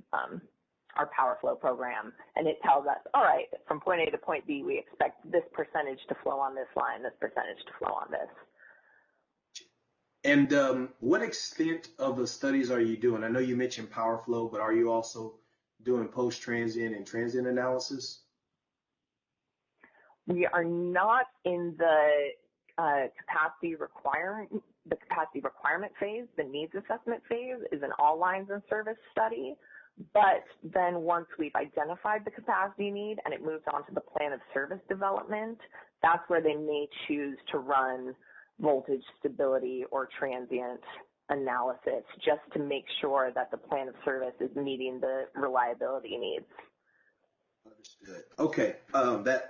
S8: our PowerFlow program, and it tells us, all right, from point A to point B, we expect this percentage to flow on this line, this percentage to flow on this.
S10: And what extent of the studies are you doing? I know you mentioned PowerFlow, but are you also doing post-transient and transient analysis?
S8: We are not in the capacity requirement phase. The needs assessment phase is an all lines and service study. But then once we've identified the capacity need and it moves on to the plan of service development, that's where they may choose to run voltage stability or transient analysis just to make sure that the plan of service is meeting the reliability needs.
S10: Understood. Okay,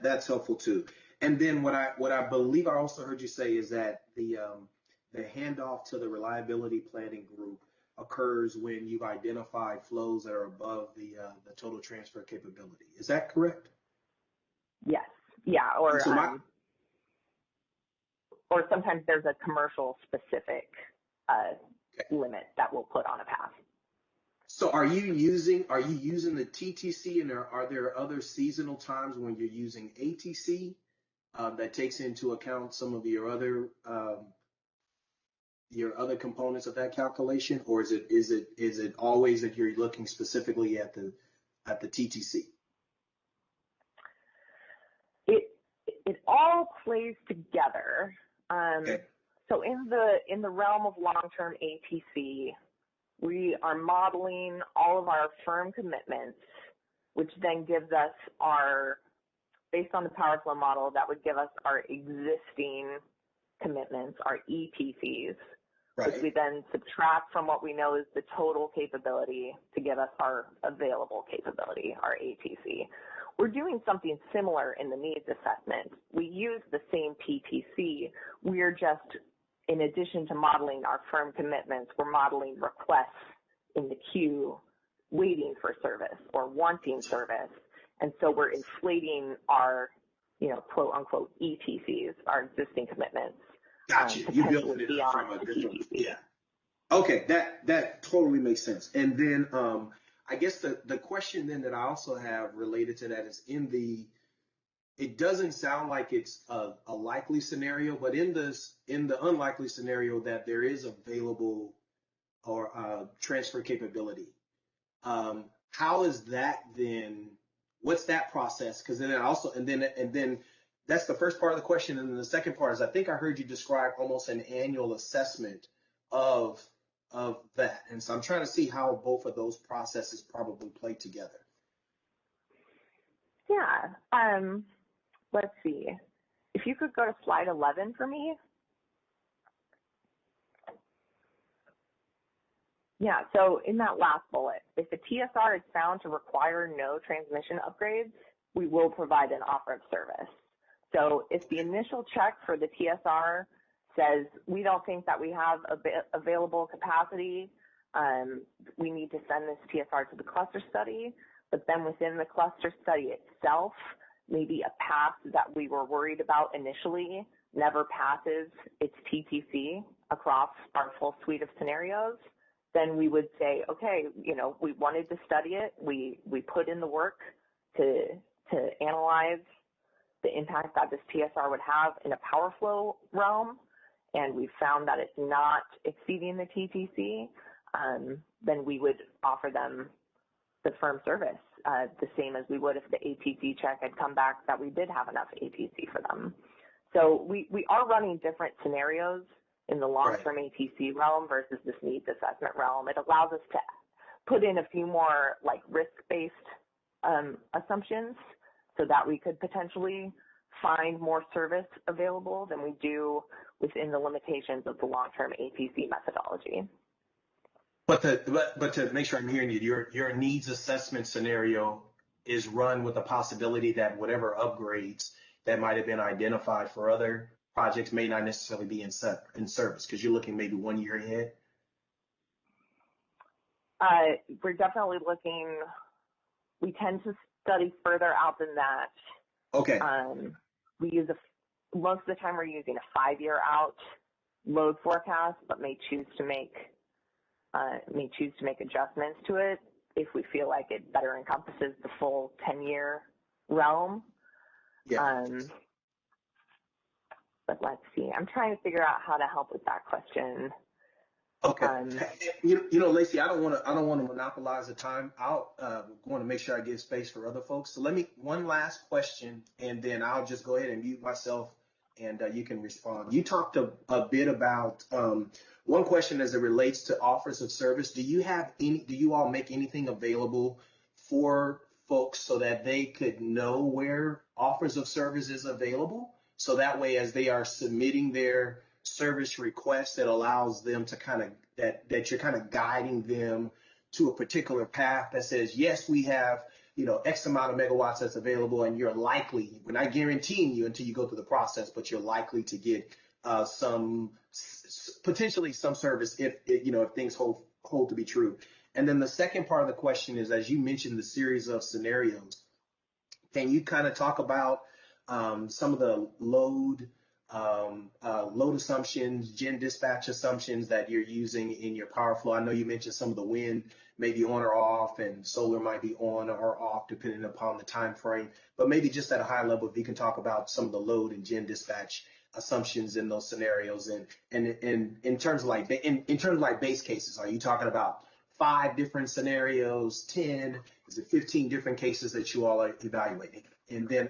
S10: that's helpful too. And then what I believe I also heard you say is that the handoff to the reliability planning group occurs when you've identified flows that are above the total transfer capability. Is that correct?
S8: Yes. Yeah. Or sometimes there's a commercial specific limit that we'll put on a path.
S10: So are you using the TTC, and are there other seasonal times when you're using ATC that takes into account some of your other components of that calculation, or is it always that you're looking specifically at the TTC?
S8: It all plays together. So in the realm of long-term ATC, we are modeling all of our firm commitments, which then gives us based on the PowerFlow model, that would give us our existing commitments, our ETCs, which we then subtract from what we know is the total capability to give us our available capability, our ATC. We're doing something similar in the needs assessment. We use the same PTC. We're just, in addition to modeling our firm commitments, we're modeling requests in the queue waiting for service or wanting service. And so we're inflating our, quote unquote, ETCs, our existing commitments.
S10: Gotcha. You built it up from a different, yeah. Okay, that totally makes sense. And then I guess the question then that I also have related to that is it doesn't sound like it's a likely scenario, but in the unlikely scenario that there is available or transfer capability, how is that then? What's that process? Because then and then that's the first part of the question, and then the second part is I think I heard you describe almost an annual assessment of that, and so I'm trying to see how both of those processes probably play together.
S8: Yeah. Let's see. If you could go to slide 11 for me. Yeah, so in that last bullet, if the TSR is found to require no transmission upgrades, we will provide an offer of service. So if the initial check for the TSR says we don't think that we have available capacity, we need to send this TSR to the cluster study, but then within the cluster study itself, maybe a path that we were worried about initially never passes its TTC across our full suite of scenarios, then we would say, okay, we wanted to study it. We put in the work to analyze the impact that this TSR would have in a PowerFlow realm, and we found that it's not exceeding the TTC, then we would offer them the firm service the same as we would if the APC check had come back that we did have enough APC for them. So we are running different scenarios in the long-term APC realm versus this needs assessment realm. It allows us to put in a few more like risk-based assumptions so that we could potentially find more service available than we do within the limitations of the long-term APC methodology.
S10: But to make sure I'm hearing you, your needs assessment scenario is run with the possibility that whatever upgrades that might have been identified for other projects may not necessarily be in service because you're looking maybe 1 year ahead.
S8: We're definitely looking. We tend to study further out than that.
S10: Okay.
S8: We use most of the time we're using a 5-year out load forecast, but may choose to make adjustments to it if we feel like it better encompasses the full 10-year realm.
S10: Yeah.
S8: But let's see. I'm trying to figure out how to help with that question.
S10: Okay. You know, Lacey, I don't want to monopolize the time. I'll want to make sure I give space for other folks. So one last question, and then I'll just go ahead and mute myself, and you can respond. You talked a bit about one question as it relates to offers of service. Do you all make anything available for folks so that they could know where offers of service is available? So that way, as they are submitting their service request, that allows them to that you're kind of guiding them to a particular path that says, yes, we have, X amount of megawatts that's available, and you're likely, we're not guaranteeing you until you go through the process, but you're likely to get potentially some service if things hold to be true. And then the second part of the question is, as you mentioned, the series of scenarios, can you kind of talk about some of the load assumptions, gen dispatch assumptions that you're using in your power flow? I know you mentioned some of the wind may be on or off, and solar might be on or off depending upon the time frame. But maybe just at a high level, if you can talk about some of the load and gen dispatch assumptions in those scenarios, and in terms of like base cases, are you talking about 5 different scenarios, 10? Is it 15 different cases that you all are evaluating? And then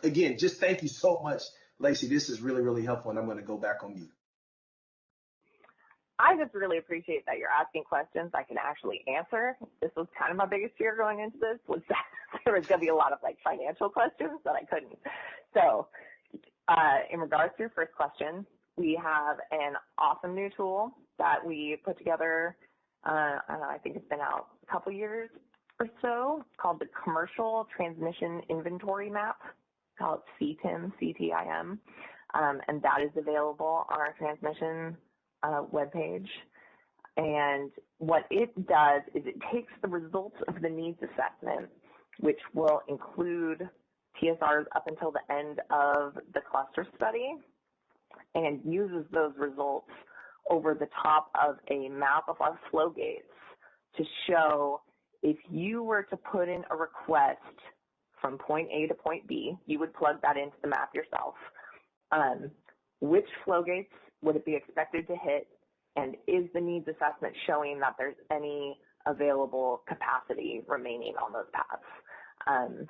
S10: again, just thank you so much, Lacey. This is really, really helpful, and I'm going to go back on mute.
S8: I just really appreciate that you're asking questions I can actually answer. This was kind of my biggest fear going into this, was that there was going to be a lot of financial questions that I couldn't. So in regards to your first question, we have an awesome new tool that we put together. I don't know, I think it's been out a couple years or so, called the Commercial Transmission Inventory Map, called CTIM, C-T-I-M, and that is available on our transmission webpage. And what it does is it takes the results of the needs assessment, which will include TSRs up until the end of the cluster study, and uses those results over the top of a map of our flow gates to show if you were to put in a request from point A to point B, you would plug that into the map yourself. Which flow gates would it be expected to hit, and is the needs assessment showing that there's any available capacity remaining on those paths?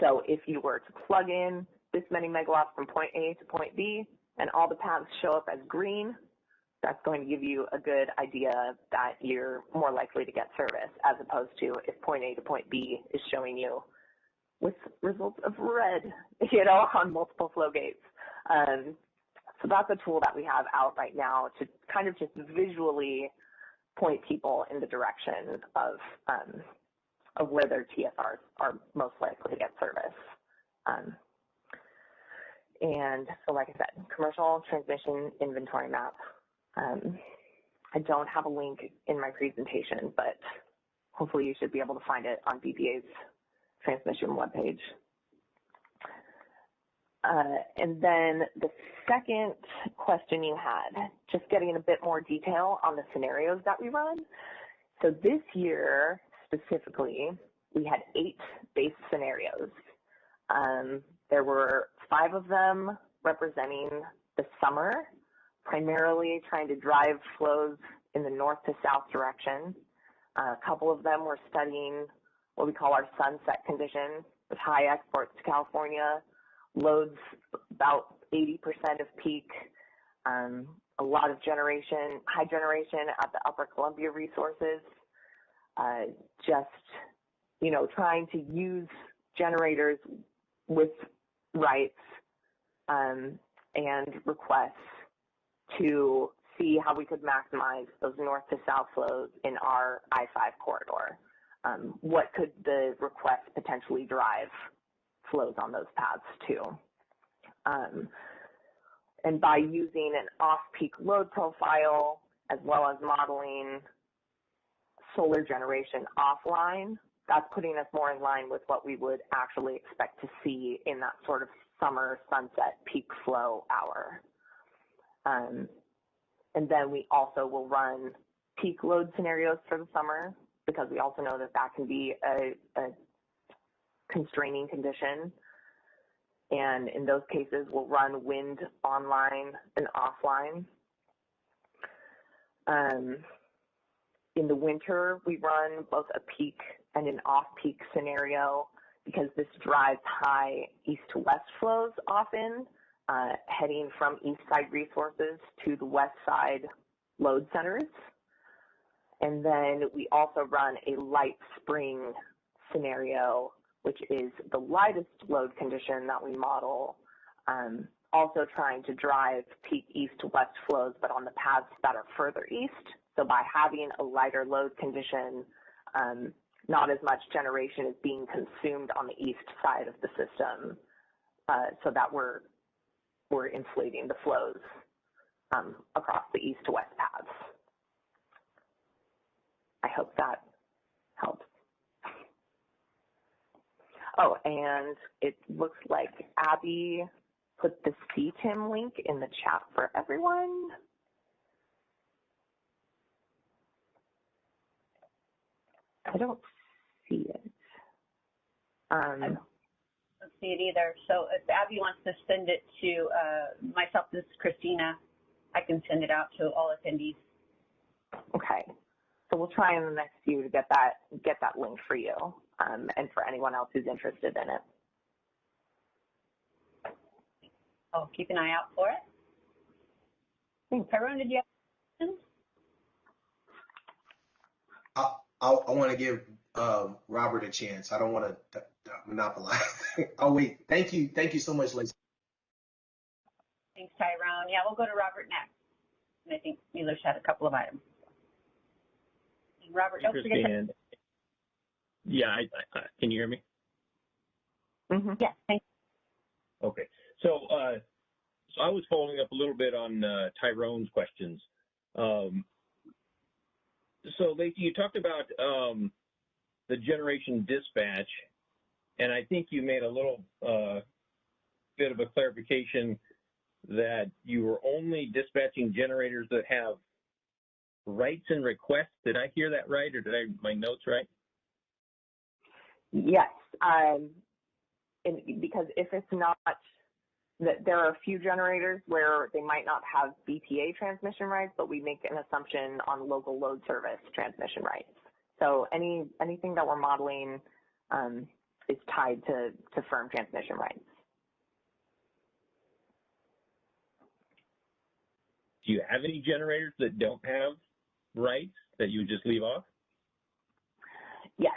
S8: So if you were to plug in this many megawatts from point A to point B, and all the paths show up as green, that's going to give you a good idea that you're more likely to get service, as opposed to if point A to point B is showing you with results of red, on multiple flow gates. So that's a tool that we have out right now to kind of just visually point people in the direction of where their TSRs are most likely to get service. And so, like I said, Commercial Transmission Inventory Map. I don't have a link in my presentation, but hopefully you should be able to find it on BPA's transmission webpage. And then the second question you had, just getting a bit more detail on the scenarios that we run. So this year, specifically, we had 8 base scenarios. There were 5 of them representing the summer, primarily trying to drive flows in the north to south direction. A couple of them were studying what we call our sunset condition with high exports to California, loads about 80% of peak, a lot of generation, high generation at the Upper Columbia resources, just, you know, trying to use generators with rights and requests to see how we could maximize those north to south flows in our I-5 corridor. What could the request potentially drive flows on those paths to? And by using an off-peak load profile, as well as modeling solar generation offline, that's putting us more in line with what we would actually expect to see in that sort of summer sunset peak flow hour. And then we also will run peak load scenarios for the summer, because we also know that that can be a constraining condition. And in those cases, we'll run wind online and offline. In the winter, we run both a peak and an off-peak scenario, because this drives high east to west flows often, heading from east side resources to the west side load centers. And then we also run a light spring scenario, which is the lightest load condition that we model, also trying to drive peak east to west flows, but on the paths that are further east. So by having a lighter load condition, not as much generation is being consumed on the east side of the system, so that we're inflating the flows across the east to west paths. I hope that helps. Oh, and it looks like Abby put the CTIM link in the chat for everyone. I don't see it.
S1: I don't see it either. So if Abby wants to send it to myself, this is Christina, I can send it out to all attendees.
S8: Okay. So we'll try in the next few to get that link for you, and for anyone else who's interested in it.
S1: I'll keep an eye out for it.
S8: Thanks.
S1: Tyrone, did you have questions?
S10: I want to give Robert a chance. I don't want to monopolize. I'll wait. Thank you so much, Lacey.
S1: Thanks, Tyrone. Yeah, we'll go to Robert next. And I think Milos had a couple of items. Robert, don't forget to...
S11: Yeah, can you hear me?
S8: Mm-hmm.
S1: Yes, thank you.
S11: Okay. So I was following up a little bit on Tyrone's questions. So, Lacey, you talked about the generation dispatch, and I think you made a little bit of a clarification that you were only dispatching generators that have rights and requests. Did I hear that right, or did I my notes right?
S8: Yes, and because if it's not, there are a few generators where they might not have BPA transmission rights, but we make an assumption on local load service transmission rights. So anything that we're modeling is tied to firm transmission rights.
S11: Do you have any generators that don't have rights that you would just leave off?
S8: Yes.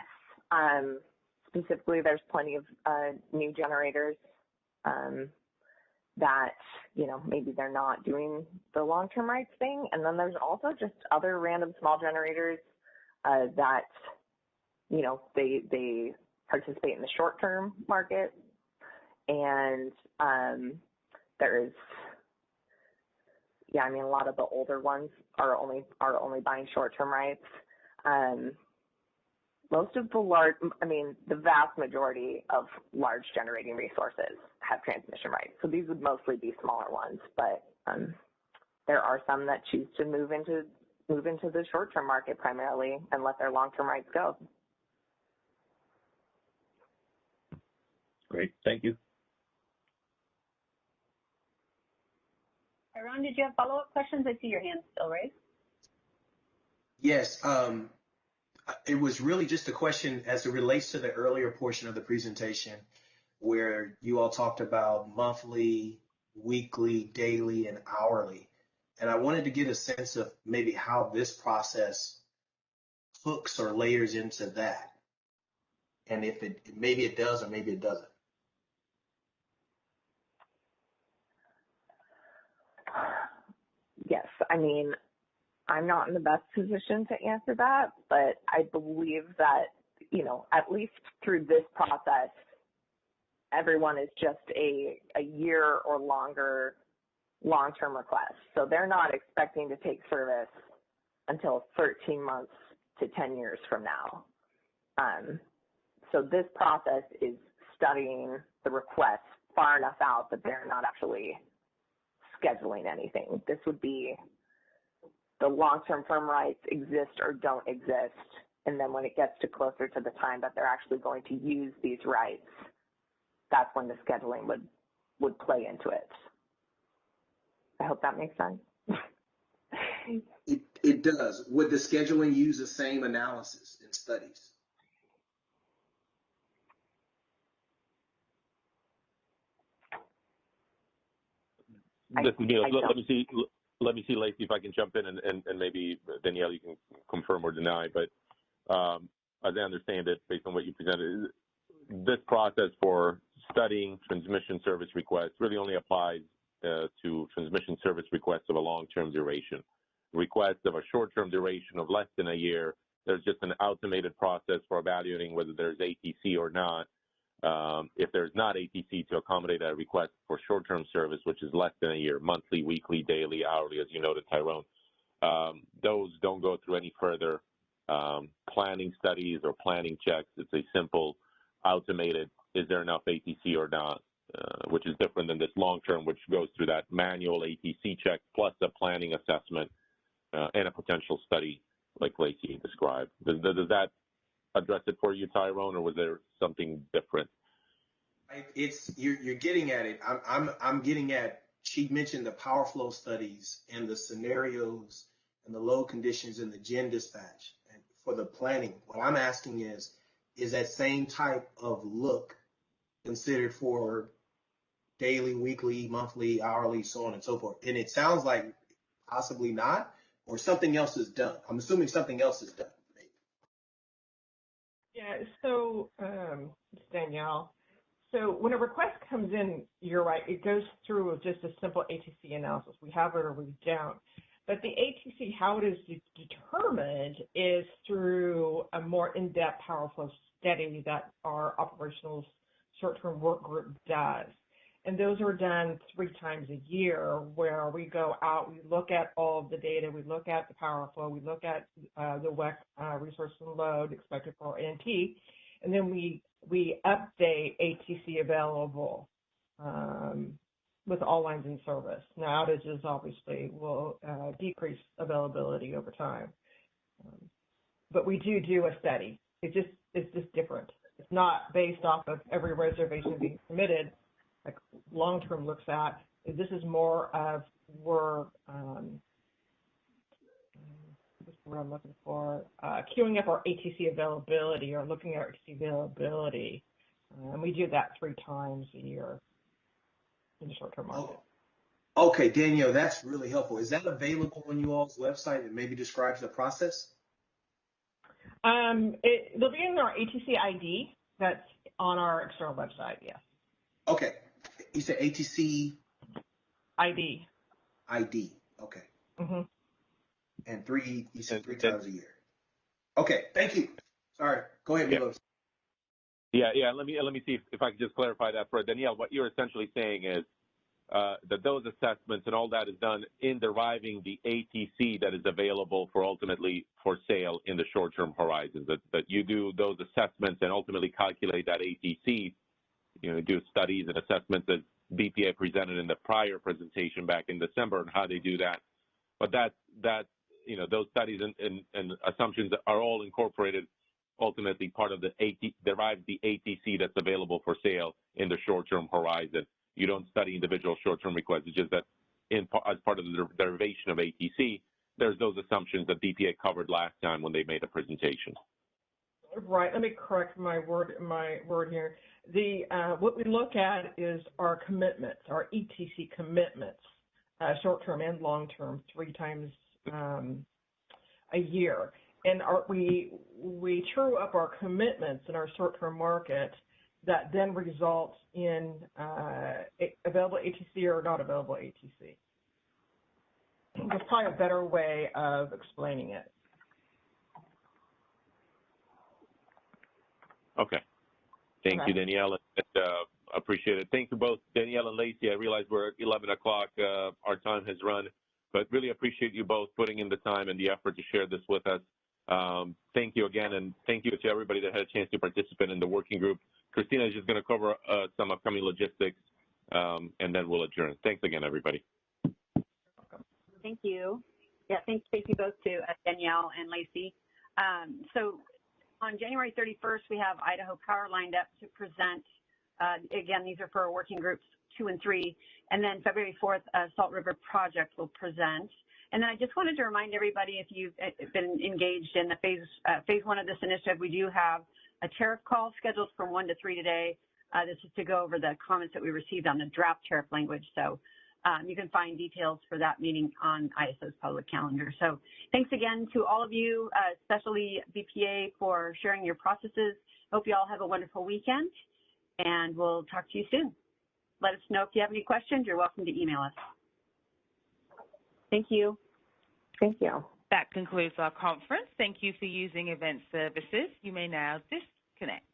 S8: Specifically, there's plenty of new generators that, you know, maybe they're not doing the long-term rights thing. And then there's also just other random small generators that, you know, they participate in the short-term market. And there's, yeah, I mean, a lot of the older ones are only buying short-term rights. Most of the vast majority of large generating resources have transmission rights. So these would mostly be smaller ones, but there are some that choose to move into the short-term market primarily and let their long-term rights go.
S11: Great, thank you.
S1: Tyrone, did you have follow-up questions? I see your hand still raised.
S10: Yes. It was really just a question as it relates to the earlier portion of the presentation where you all talked about monthly, weekly, daily, and hourly. And I wanted to get a sense of maybe how this process hooks or layers into that. And if maybe it does or maybe it doesn't.
S8: Yes, I mean, I'm not in the best position to answer that, but I believe that, you know, at least through this process, everyone is just a year or longer long-term request. So they're not expecting to take service until 13 months to 10 years from now. So this process is studying the request far enough out that they're not actually scheduling anything. This would be the long-term firm rights exist or don't exist, and then when it gets to closer to the time that they're actually going to use these rights, that's when the scheduling would play into it. I hope that makes sense.
S10: It does. Would the scheduling use the same analysis and studies?
S2: Let me see, Lacey, if I can jump in and maybe Danielle, you can confirm or deny. But as I understand it, based on what you presented, this process for studying transmission service requests really only applies to transmission service requests of a long-term duration. Requests of a short-term duration of less than a year, there's just an automated process for evaluating whether there's ATC or not. If there's not ATC, to accommodate a request for short-term service, which is less than a year, monthly, weekly, daily, hourly, as you noted, Tyrone, those don't go through any further planning studies or planning checks. It's a simple, automated, is there enough ATC or not, which is different than this long-term, which goes through that manual ATC check plus a planning assessment and a potential study like Lacey described. Does that address it for you, Tyrone, or was there something different?
S10: You're getting at it. I'm getting at. She mentioned the power flow studies and the scenarios and the load conditions and the gen dispatch and for the planning. What I'm asking is that same type of look considered for daily, weekly, monthly, hourly, so on and so forth? And it sounds like possibly not, or something else is done. I'm assuming something else is done.
S3: Yeah, so it's Danielle. So when a request comes in, you're right, it goes through just a simple ATC analysis. We have it or we don't. But the ATC, how it is determined is through a more in-depth power flow study that our operational short-term work group does. And those are done 3 times a year where we go out, we look at all of the data, we look at the power flow, we look at the WEC resource and load expected for NT, and then we update ATC available with all lines in service. Now, outages obviously will decrease availability over time. But we do a study. It's just different. It's not based off of every reservation being submitted. Like long-term looks at, this is more of we're what's the word I'm looking for, queuing up our ATC availability or looking at our ATC availability. And we do that 3 times a year in the short-term market.
S10: Oh, okay, Danielle, that's really helpful. Is that available on you all's website and maybe describes the process?
S3: It'll be in our ATC ID that's on our external website, yes.
S10: Okay. You said ATC?
S3: ID.
S10: ID, okay.
S3: Mm-hmm.
S10: And you said 3 times a year. Okay, thank you. Sorry, go ahead, Milos.
S2: Yeah. Let me see if I can just clarify that for Danielle. What you're essentially saying is that those assessments and all that is done in deriving the ATC that is available for ultimately for sale in the short-term horizon. That you do those assessments and ultimately calculate that ATC. You know, do studies and assessments that BPA presented in the prior presentation back in December and how they do that. But that those studies and assumptions are all incorporated. Ultimately, part of the derives the ATC that's available for sale in the short-term horizon. You don't study individual short-term requests. It's just that as part of the derivation of ATC, there's those assumptions that BPA covered last time when they made a presentation.
S3: Right. Let me correct my word here. What we look at is our commitments, our ETC commitments, short-term and long-term, 3 times a year. And we true up our commitments in our short-term market that then results in available ATC or not available ATC. There's probably a better way of explaining it.
S2: Okay. Thank you, Danielle. Appreciate it. Thank you both, Danielle and Lacey. I realize we're at 11 o'clock. Our time has run, but really appreciate you both putting in the time and the effort to share this with us. Thank you again, and thank you to everybody that had a chance to participate in the working group. Christina is just going to cover some upcoming logistics, and then we'll adjourn. Thanks again, everybody.
S1: Thank you. Yeah, thank you both to Danielle and Lacey. So on January 31st, we have Idaho Power lined up to present. Again, these are for working groups 2 and 3. And then February 4th, Salt River Project will present. And then I just wanted to remind everybody, if you've been engaged in the phase 1 of this initiative, we do have a tariff call scheduled from 1 to 3 today. This is to go over the comments that we received on the draft tariff language. So you can find details for that meeting on ISO's public calendar. So thanks again to all of you, especially BPA, for sharing your processes. Hope you all have a wonderful weekend, and we'll talk to you soon. Let us know if you have any questions. You're welcome to email us. Thank you.
S8: Thank you.
S12: That concludes our conference. Thank you for using Event Services. You may now disconnect.